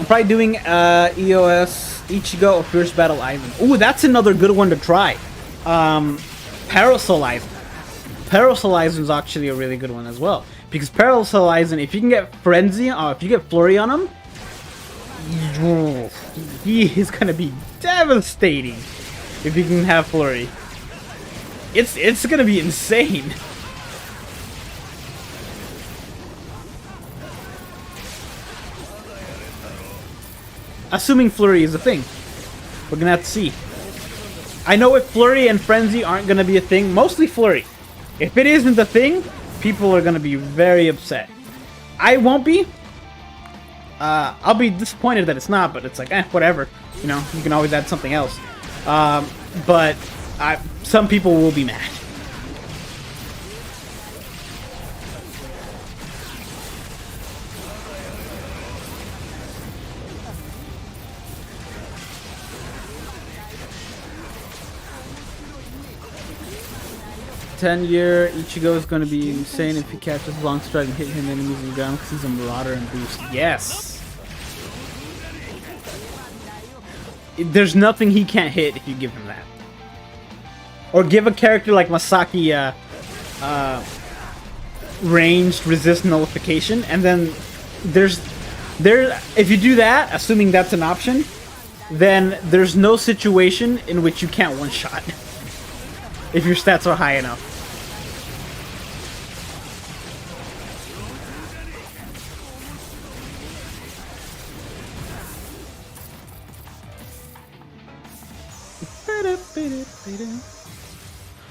I'm probably doing EOS Ichigo or Fierce Battle Ivan. Ooh, that's another good one to try. Parasol Ivan. Parasol Ivan is actually a really good one as well. Because Parasol Ivan, if you can get Frenzy, if you get Flurry on him, he is gonna be devastating. If you can have Flurry, it's gonna be insane. Assuming Flurry is a thing, we're gonna have to see. I know if Flurry and Frenzy aren't gonna be a thing, mostly Flurry. If it isn't a thing, people are gonna be very upset. I won't be. I'll be disappointed that it's not, but it's like, whatever. You know, you can always add something else. But some people will be mad. Ten-year Ichigo is going to be insane if he catches long stride and hit him enemies in the ground because he's a marauder and boost. Yes! There's nothing he can't hit if you give him that. Or give a character like Masaki ranged resist nullification, and then if you do that, assuming that's an option, then there's no situation in which you can't one-shot. If your stats are high enough.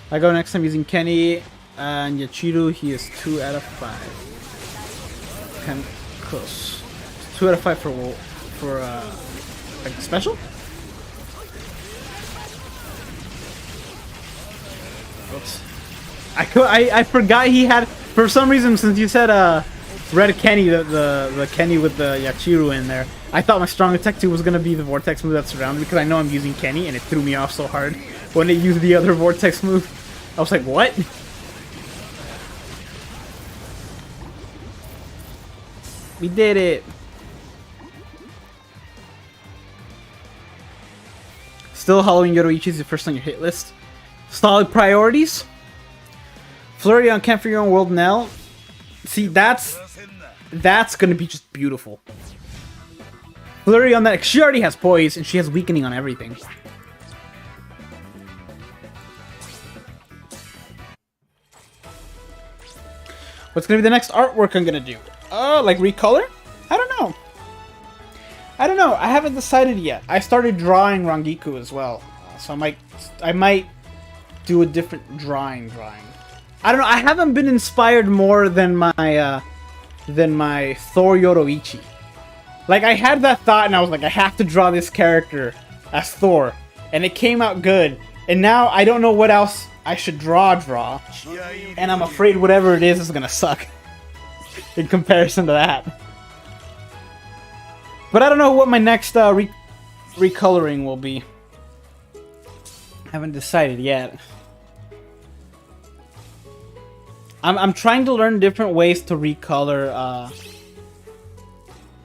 I go next time using Kenny and Yachiru. He is 2 out of 5. Kind of close. 2 out of 5 for like special. Oops. I forgot he had, for some reason, since you said Red Kenny, the Kenny with the Yachiru in there, I thought my strong attack 2 was gonna be the vortex move that surrounded me, because I know I'm using Kenny and it threw me off so hard when it used the other vortex move. I was like, what? We did it. Still hollowing Yoroichi is the first on your hit list. Solid priorities. Flurry on Camp for Your Own World Nell. See, that's gonna be just beautiful. Flurry on that. She already has poise and she has weakening on everything. What's gonna be the next artwork I'm gonna do? Oh, like recolor? I don't know. I haven't decided yet. I started drawing Rangiku as well, so I might do a different drawing. I don't know. I haven't been inspired more than my Thor Yoroichi. Like, I had that thought and I was like, I have to draw this character as Thor, and it came out good. And now I don't know what else I should draw, and I'm afraid whatever it is gonna suck in comparison to that. But I don't know what my next recoloring will be. Haven't decided yet. I'm trying to learn different ways to recolor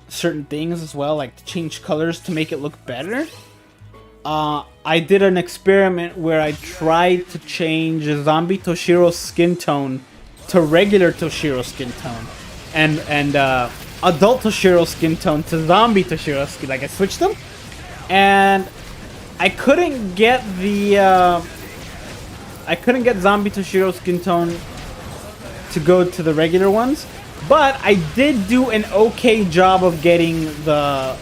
certain things as well, like to change colors to make it look better. I did an experiment where I tried to change Zombie Toshiro's skin tone to regular Toshiro's skin tone, and Adult Toshiro's skin tone to Zombie Toshiro's skin. Like, I switched them, and I couldn't get Zombie Toshiro's skin tone to go to the regular ones, but I did do an okay job of getting the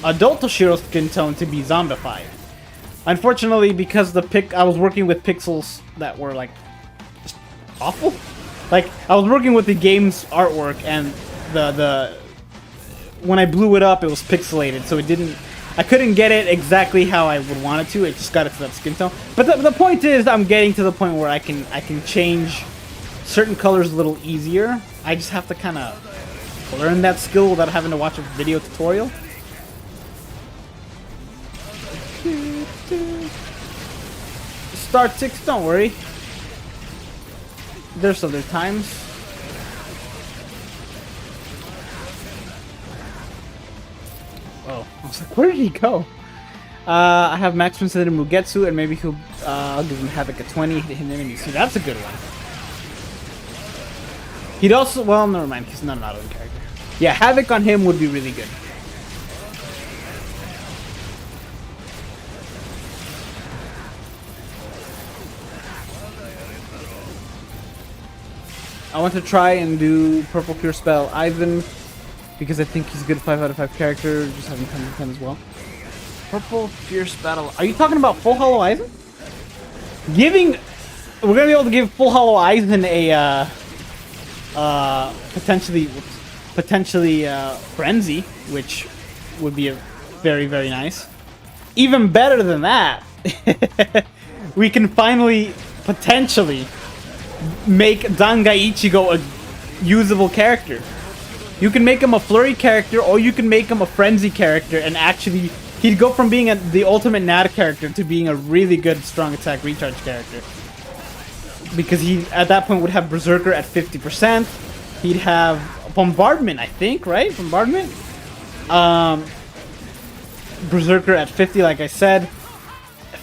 Adult Toshiro's skin tone to be zombified. Unfortunately, because I was working with pixels that were like just awful. Like, I was working with the game's artwork, and when I blew it up, it was pixelated, so I couldn't get it exactly how I would want it to. It just got it to that skin tone. But the point is, I'm getting to the point where I can change certain colors a little easier. I just have to kind of learn that skill without having to watch a video tutorial. Star ticks, don't worry. There's other times. Oh, I was like, where did he go? I have Max instead of Mugetsu, and maybe I'll give him Havoc at 20, hit him enemies. See, that's a good one. He'd also, well, never mind, he's not an auto character. Yeah, Havoc on him would be really good. I want to try and do Purple Pure Spell Ivan, because I think he's a good 5 out of 5 character, just having 10 to 10 as well. Purple Fierce Battle. Are you talking about Full Hollow Eisen? We're gonna be able to give Full Hollow Eisen a potentially Frenzy, which would be a very, very nice. Even better than that, we can finally potentially make Zangai Ichigo a usable character. You can make him a flurry character, or you can make him a frenzy character, and actually he'd go from being the ultimate NAD character to being a really good strong attack recharge character. Because he, at that point, would have Berserker at 50%. He'd have Bombardment, I think, right? Bombardment? Berserker at 50, like I said.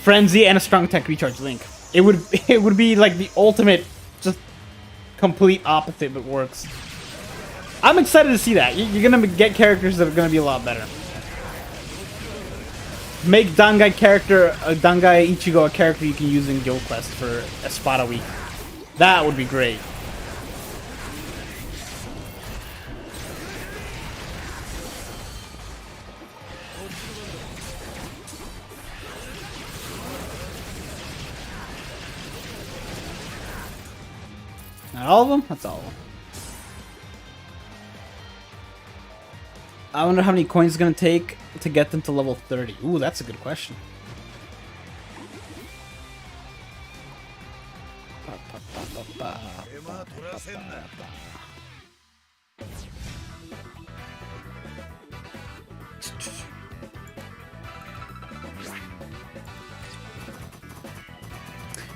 Frenzy and a strong attack recharge link. It would be like the ultimate, just complete opposite, but works. I'm excited to see that. You're gonna get characters that are gonna be a lot better. Make Dangai Ichigo a character you can use in Guild Quest for Espada Week. That would be great. Not all of them? That's all of them. I wonder how many coins it's going to take to get them to level 30. Ooh, that's a good question.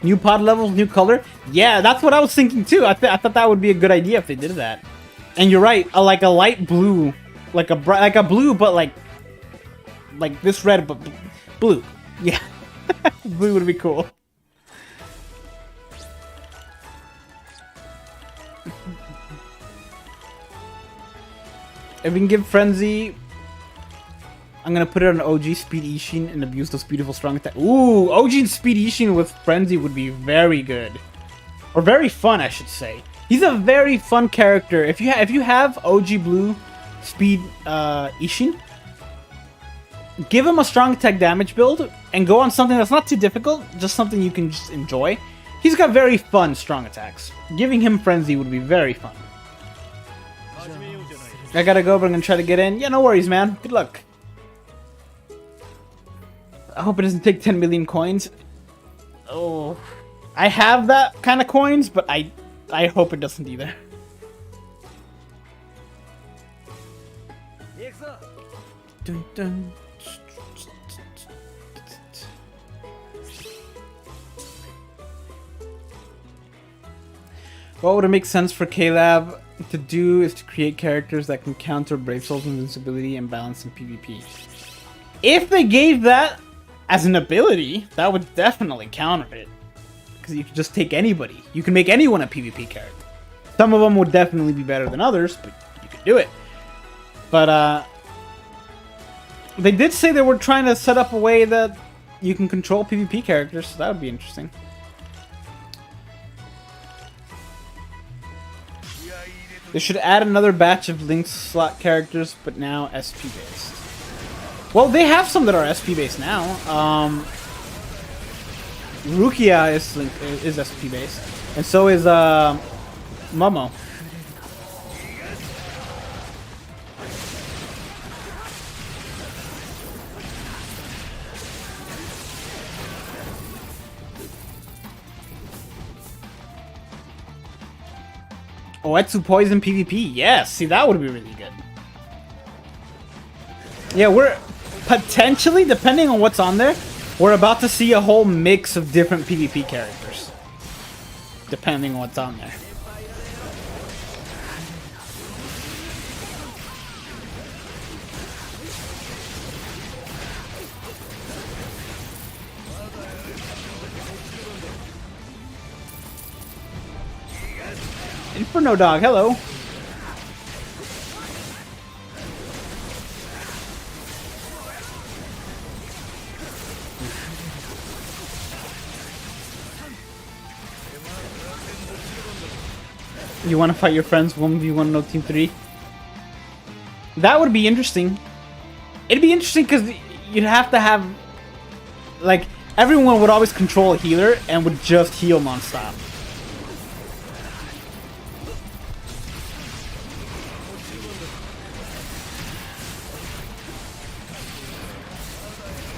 New pod levels, new color. Yeah, that's what I was thinking too. I thought that would be a good idea if they did that. And you're right, like a light blue, like a blue, but like this red, but blue. Yeah, blue would be cool. If we can give Frenzy, I'm gonna put it on OG Speed Ishin and abuse those beautiful strong attack. Ooh, OG and Speed Ishin with Frenzy would be very good, or very fun, I should say. He's a very fun character. If you have OG Blue Speed Ishin, give him a strong attack damage build and go on something that's not too difficult, just something you can just enjoy. He's got very fun strong attacks. Giving him Frenzy would be very fun. I gotta go, but I'm gonna try to get in. Yeah, no worries, man. Good luck. I hope it doesn't take 10 million coins. Oh, I have that kind of coins, but I hope it doesn't either. Dun, dun. What would it make sense for K-Lab to do is to create characters that can counter Brave Soul's invincibility and balance in PvP. If they gave that as an ability, that would definitely counter it. Because you could just take anybody. You can make anyone a PvP character. Some of them would definitely be better than others, but you could do it. But, they did say they were trying to set up a way that you can control PvP characters, so that would be interesting. They should add another batch of linked slot characters, but now SP based. Well, they have some that are SP based now. Rukia is SP based, and so is Momo. Oetsu Poison PvP, yes! See, that would be really good. Yeah, we're potentially, depending on what's on there, we're about to see a whole mix of different PvP characters. Depending on what's on there. Inferno Dog, hello. You want to fight your friends 1v1 no team 3? That would be interesting. It'd be interesting because you'd have to have, like, everyone would always control a healer and would just heal non-stop.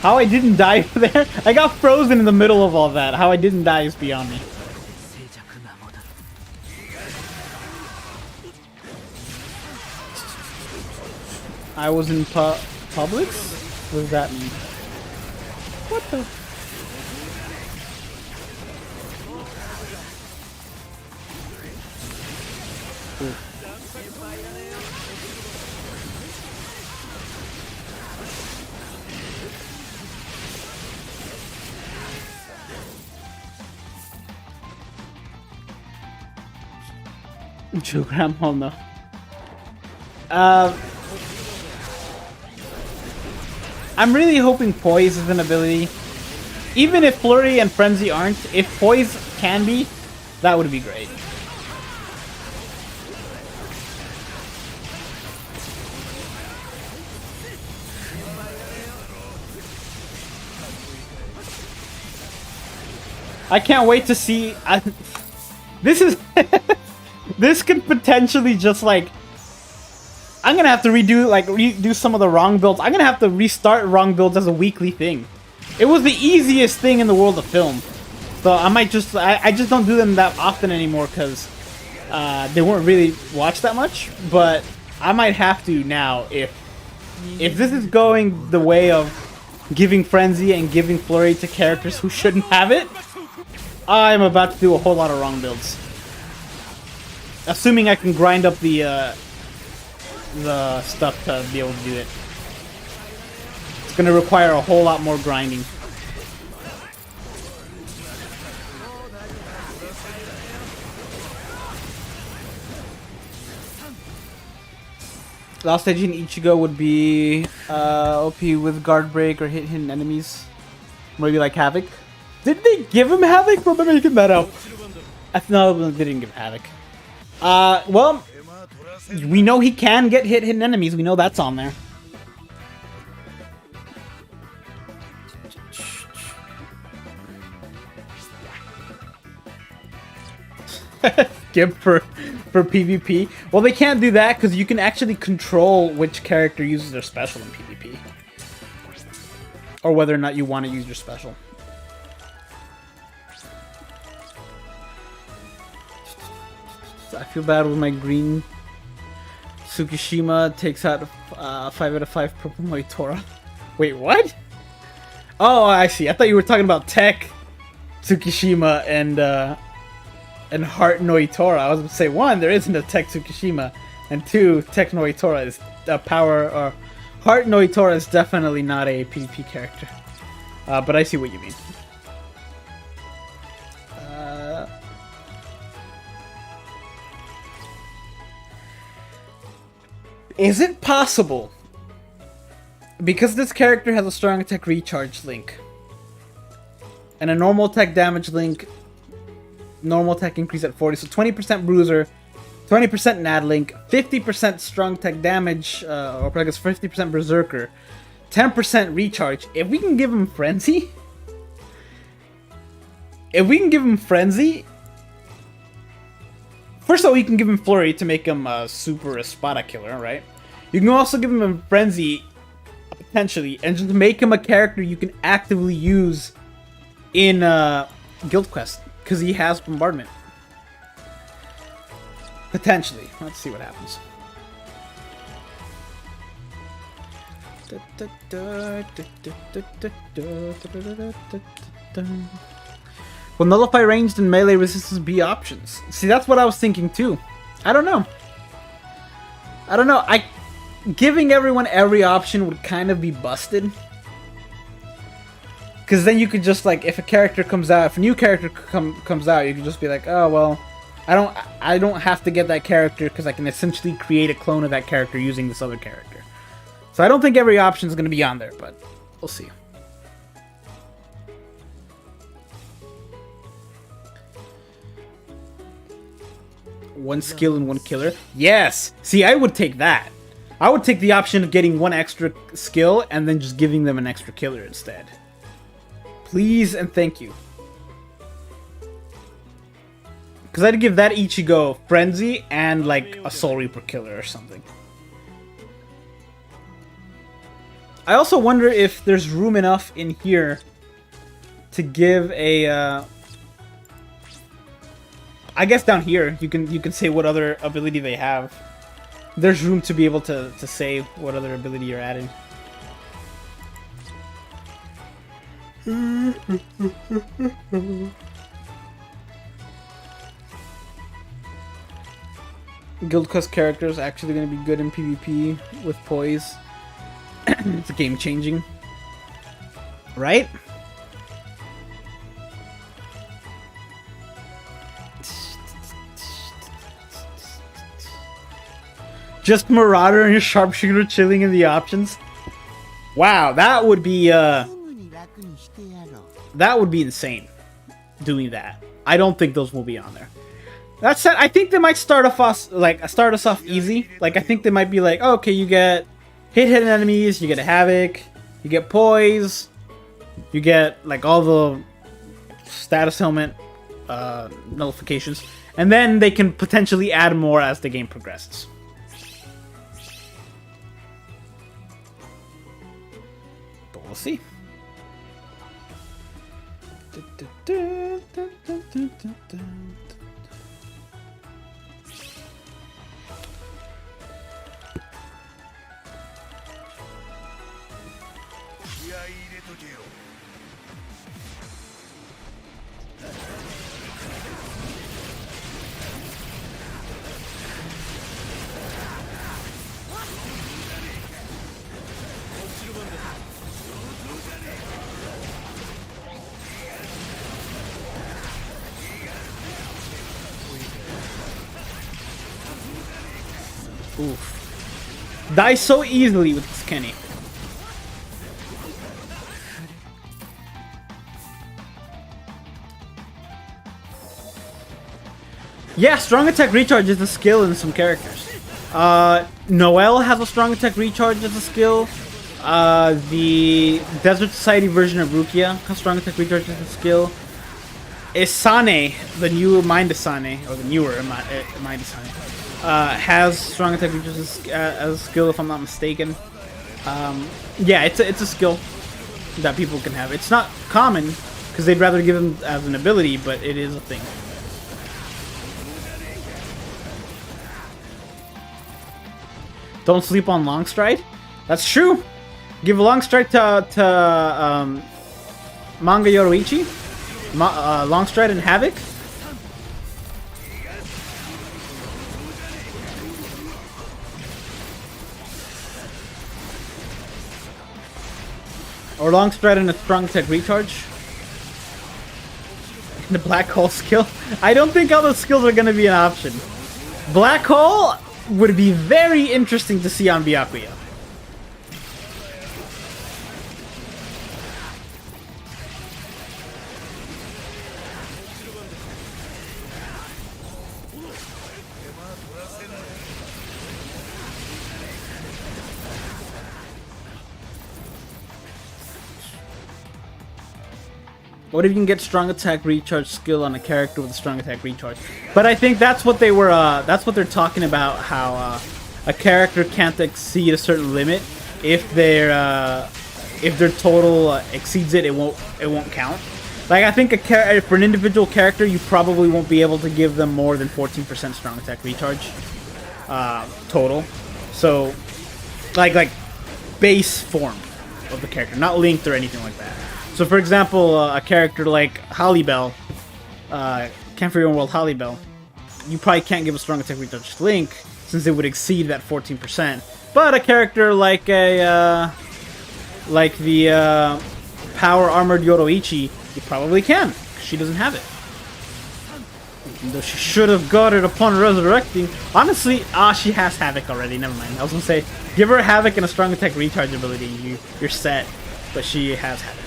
How I didn't die there? I got frozen in the middle of all that. How I didn't die is beyond me. I was in Publix? What does that mean? What the? Ooh. Chogram, oh no. I'm really hoping Poise is an ability. Even if Flurry and Frenzy aren't, if Poise can be, that would be great. I can't wait to see... this is... this could potentially just, like... I'm gonna have to redo some of the wrong builds. I'm gonna have to restart wrong builds as a weekly thing. It was the easiest thing in the world of film. So I might just... I just don't do them that often anymore because they weren't really watched that much. But I might have to now if this is going the way of giving Frenzy and giving Flurry to characters who shouldn't have it. I'm about to do a whole lot of wrong builds. Assuming I can grind up the stuff to be able to do it. It's going to require a whole lot more grinding. Last stage in Ichigo would be OP with guard break or hit hidden enemies. Maybe like Havoc. Did they give him Havoc? Or am I making that up? No, they didn't give Havoc. Well, we know he can get hidden enemies. We know that's on there. Skip for PvP. Well, they can't do that because you can actually control which character uses their special in PvP. Or whether or not you want to use your special. I feel bad with my green. Tsukishima takes out 5 out of 5 purple Moitora. Wait, what? Oh, I see. I thought you were talking about Tech Tsukishima and Heart Noitora. I was going to say, 1, there isn't a Tech Tsukishima, and 2, Tech Noitora is a power, or Heart Noitora is definitely not a PvP character. But I see what you mean. Is it possible, because this character has a strong attack recharge link, and a normal attack damage link, normal attack increase at 40, so 20% bruiser, 20% nad link, 50% strong attack damage, or I guess 50% berserker, 10% recharge. If we can give him frenzy, first of all, you can give him Flurry to make him a super Espada killer, right? You can also give him a Frenzy, potentially, and just make him a character you can actively use in Guild Quest, because he has Bombardment. Potentially. Let's see what happens. Will nullify ranged and melee resistance be options? See, that's what I was thinking too. I don't know. Giving everyone every option would kind of be busted. Because then you could just, like, if a character comes out, if a new character comes out, you could just be like, oh, well, I don't have to get that character because I can essentially create a clone of that character using this other character. So I don't think every option is going to be on there, but we'll see. One skill and one killer? Yes! See, I would take that. I would take the option of getting one extra skill and then just giving them an extra killer instead. Please and thank you. Because I'd give that Ichigo Frenzy and like a Soul Reaper killer or something. I also wonder if there's room enough in here to give a... I guess down here you can say what other ability they have. There's room to be able to say what other ability you're adding. Guild Quest characters actually going to be good in PvP with Poise. It's game changing, right? Just Marauder and your Sharpshooter chilling in the options. Wow, that would be insane. Doing that, I don't think those will be on there. That said, I think they might start us off easy. Like I think they might be like, oh, okay, you get hit enemies, you get a Havoc, you get Poise, you get like all the status helmet nullifications, and then they can potentially add more as the game progresses. But we'll see. Oof. Die so easily with this Kenny. Yeah, strong attack recharge is a skill in some characters. Noelle has a strong attack recharge as a skill. The Desert Society version of Rukia has strong attack recharge as a skill. Isane, the new Mind Isane, or the newer Mind Isane, has strong attack recharge as a skill, if I'm not mistaken. Yeah, it's a skill that people can have. It's not common, because they'd rather give them as an ability, but it is a thing. Don't sleep on Long Stride? That's true! Give a Long Stride to Manga Yoroichi, Long Stride and Havoc. Or Long Stride and a Strong Tech Recharge. The Black Hole skill. I don't think all those skills are going to be an option. Black Hole would be very interesting to see on Byakuya. What if you can get strong attack recharge skill on a character with a strong attack recharge? But I think that's what they were. That's what they're talking about. How a character can't exceed a certain limit. If their total exceeds it, it won't count. Like I think for an individual character, you probably won't be able to give them more than 14% strong attack recharge total. So like base form of the character, not linked or anything like that. So, for example, a character like Hollybell, Camphor World Hollybell, you probably can't give a strong attack recharge to Link, since it would exceed that 14%. But a character like the Power Armored Yoroichi, you probably can, because she doesn't have it. Even though she should have got it upon resurrecting. Honestly, she has Havoc already, never mind. I was gonna say, give her Havoc and a strong attack recharge ability, and you're set. But she has Havoc.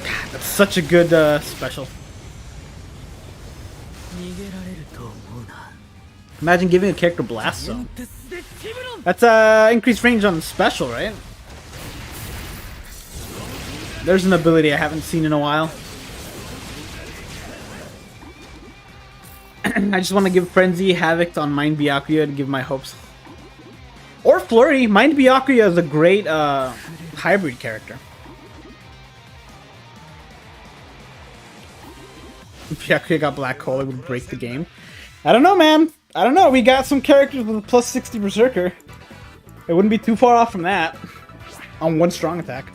God, that's such a good special. Imagine giving a character Blast Zone. That's increased range on special, right? There's an ability I haven't seen in a while. I just want to give Frenzy Havoc on Mind Byakuya to give my hopes. Or Flurry. Mind Byakuya is a great hybrid character. If Byakuya got Black Hole, it would break the game. I don't know, man. I don't know. We got some characters with a plus 60 Berserker. It wouldn't be too far off from that. On one strong attack.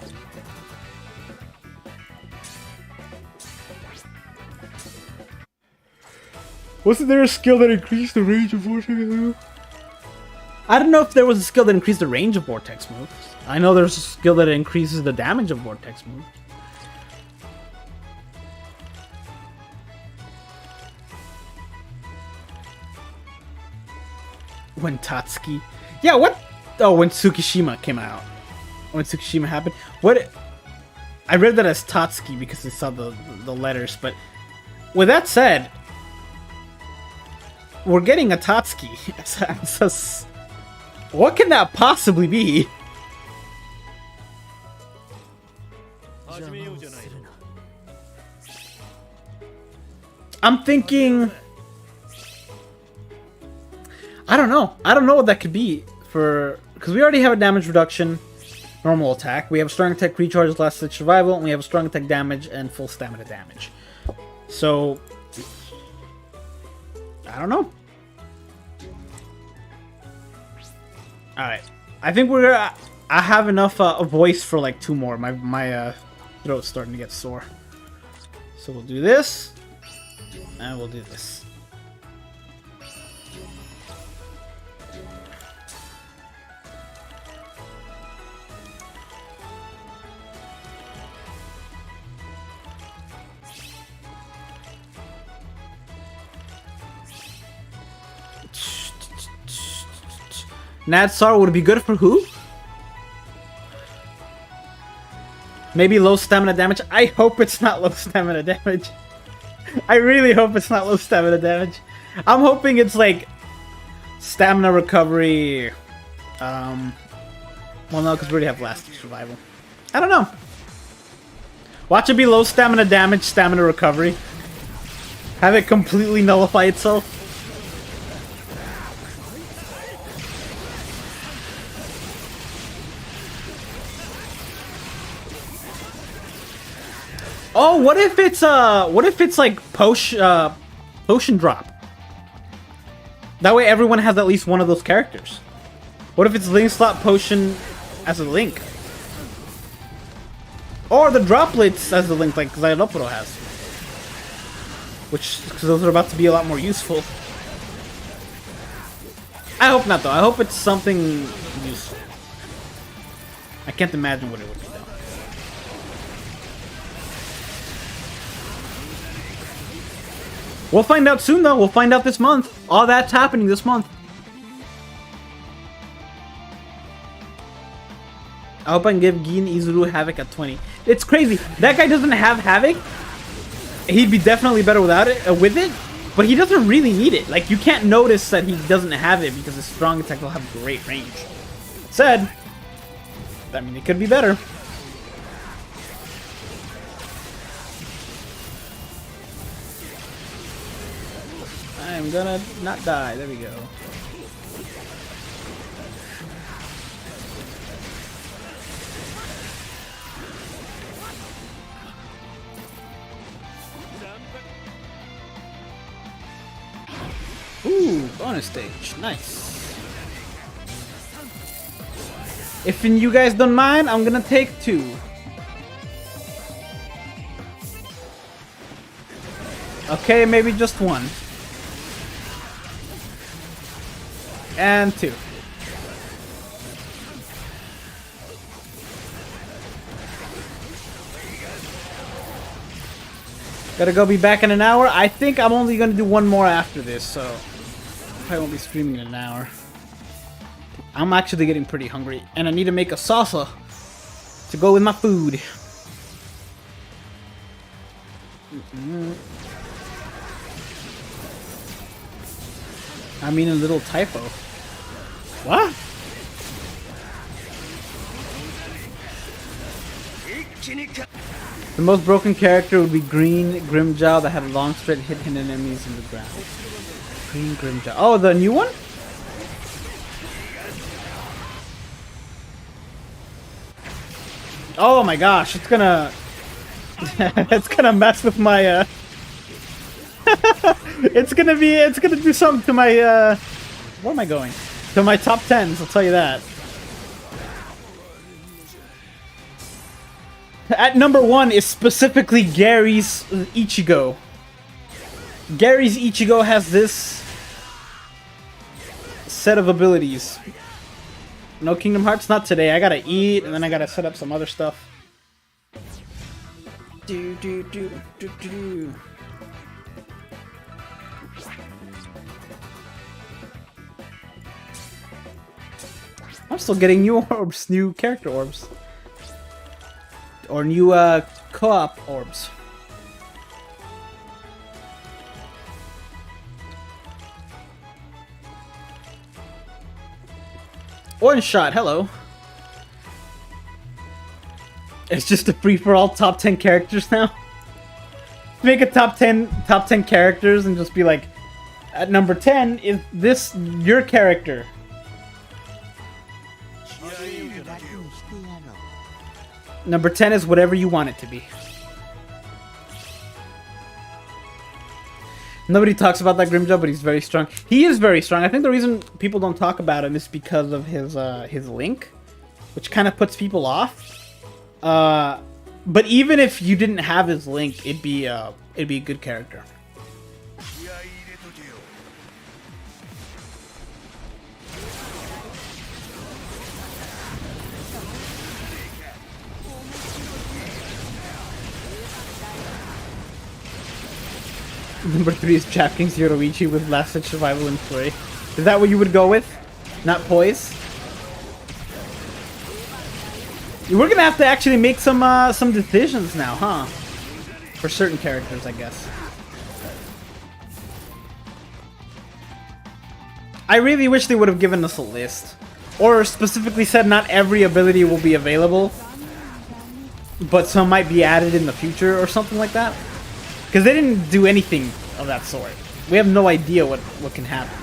Wasn't there a skill that increased the range of Vortex moves? I don't know if there was a skill that increased the range of Vortex moves. I know there's a skill that increases the damage of Vortex moves. When Tatsuki... Yeah, what Oh, when Tsukishima came out. When Tsukishima happened. What? I read that as Tatsuki because I saw the letters, but with that said, we're getting a Tatsuki. What can that possibly be? I'm thinking... I don't know. I don't know what that could be for... Because we already have a damage reduction, normal attack. We have strong attack recharge, last ditch survival, and we have a strong attack damage and full stamina damage. So... I don't know. Alright. I think we're gonna... I have enough a voice for like 2 more. My throat's starting to get sore. So we'll do this. And we'll do this. Nadsar would be good for who? Maybe low stamina damage. I hope it's not low stamina damage. I really hope it's not low stamina damage. I'm hoping it's like stamina recovery. Well, no, because we already have last survival. I don't know. Watch it be low stamina damage, stamina recovery. Have it completely nullify itself. Oh, what if it's like potion drop? That way everyone has at least one of those characters. What if it's Link slot potion as a Link? Or the droplets as a Link like Xayoloporo has. Which, because those are about to be a lot more useful. I hope not though, I hope it's something useful. I can't imagine what it would be. We'll find out soon, though. We'll find out this month. All that's happening this month. I hope I can give Gin Izuru Havoc at 20. It's crazy. That guy doesn't have Havoc. He'd be definitely better without it, with it, but he doesn't really need it. Like, you can't notice that he doesn't have it because his strong attack will have great range. Said, I mean, it could be better. I'm gonna not die. There we go. Ooh, bonus stage. Nice. If you guys don't mind, I'm gonna take 2. Okay, maybe just 1. And 2. Gotta go be back in an hour. I think I'm only gonna do 1 more after this, so I won't be streaming in an hour. I'm actually getting pretty hungry, and I need to make a salsa to go with my food. I mean a little typo. What? The most broken character would be Green Grimjaw that had a long straight hit enemies in the ground. Green Grimjaw. Oh, the new one? Oh my gosh, it's gonna... it's gonna mess with my, it's gonna do something to my, where am I going? To my top 10s, I'll tell you that. At number 1 is specifically Gary's Ichigo. Gary's Ichigo has this set of abilities. No Kingdom Hearts? Not today. I gotta eat, and then I gotta set up some other stuff. I'm still getting new orbs, new character orbs. Or new co-op orbs. One shot, hello. It's just a free-for-all top 10 characters now. Make a top 10 characters and just be like, at number 10 is this your character. Number 10 is whatever you want it to be. Nobody talks about that Grimjaw, but he's very strong. He is very strong. I think the reason people don't talk about him is because of his link, which kind of puts people off. But even if you didn't have his link, it'd be a good character. Number 3 is Chapkins Yoruichi with Last Ditch Survival and Flurry. Is that what you would go with? Not Poise? We're gonna have to actually make some decisions now, huh? For certain characters, I guess. I really wish they would have given us a list. Or specifically said not every ability will be available, but some might be added in the future or something like that. Because they didn't do anything of that sort. We have no idea what can happen.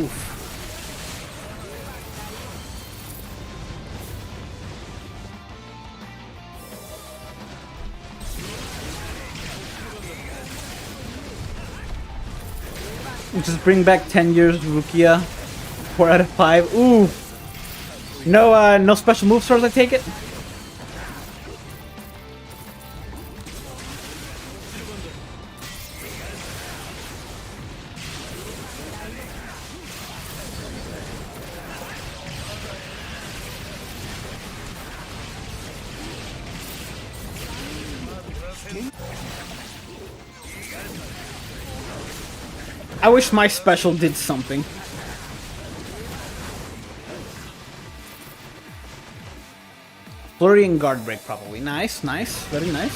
Oof. Just bring back 10 years Rukia. 4 out of 5. Ooh. No no special move stores, I take it? I wish my special did something. Flurry and guard break probably. Nice, nice, very nice.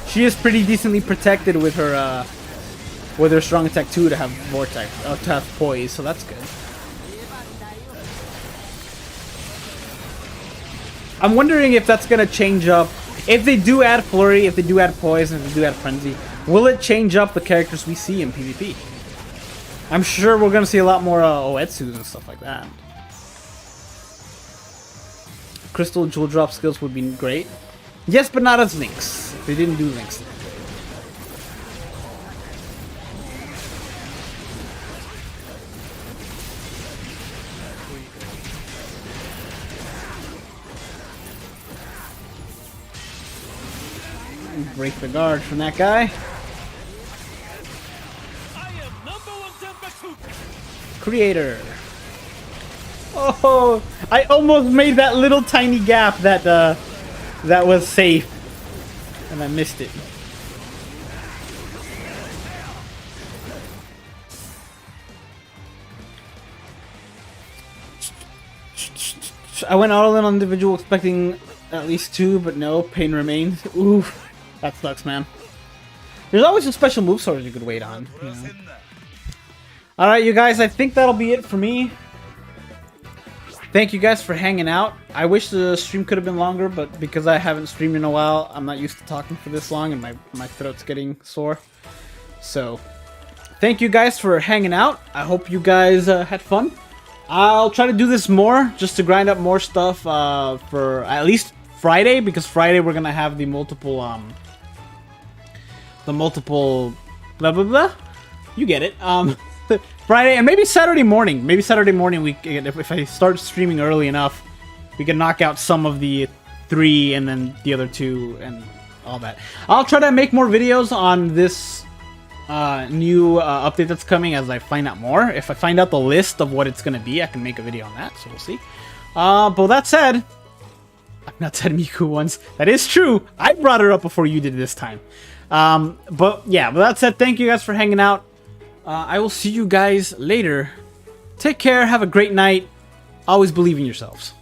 She is pretty decently protected with her strong attack too to have vortex, to have poise, so that's good. I'm wondering if that's gonna change up. If they do add Flurry, if they do add poise, and if they do add frenzy, will it change up the characters we see in PvP? I'm sure we're gonna see a lot more Oetsus and stuff like that. Crystal Jewel Drop skills would be great. Yes, but not as links. They didn't do links. Break the guard from that guy. Creator. Oh, I almost made that little tiny gap that that was safe, and I missed it. I went all in on individual, expecting at least 2, but no, pain remains. Ooh, that sucks, man. There's always a special move sword you could wait on. You know? Alright, you guys, I think that'll be it for me. Thank you guys for hanging out. I wish the stream could have been longer, but because I haven't streamed in a while, I'm not used to talking for this long, and my throat's getting sore. So, thank you guys for hanging out. I hope you guys had fun. I'll try to do this more, just to grind up more stuff for at least Friday, because Friday we're gonna have the multiple blah blah blah. You get it. Friday and maybe Saturday morning. Maybe Saturday morning we can, if I start streaming early enough, we can knock out some of the 3 and then the other 2 and all that. I'll try to make more videos on this new update that's coming as I find out more. If I find out the list of what it's gonna be, I can make a video on that. So we'll see. But with that said, I've not said Miku once. That is true. I brought her up before you did this time. But yeah, with that said, thank you guys for hanging out. I will see you guys later. Take care. Have a great night. Always believe in yourselves.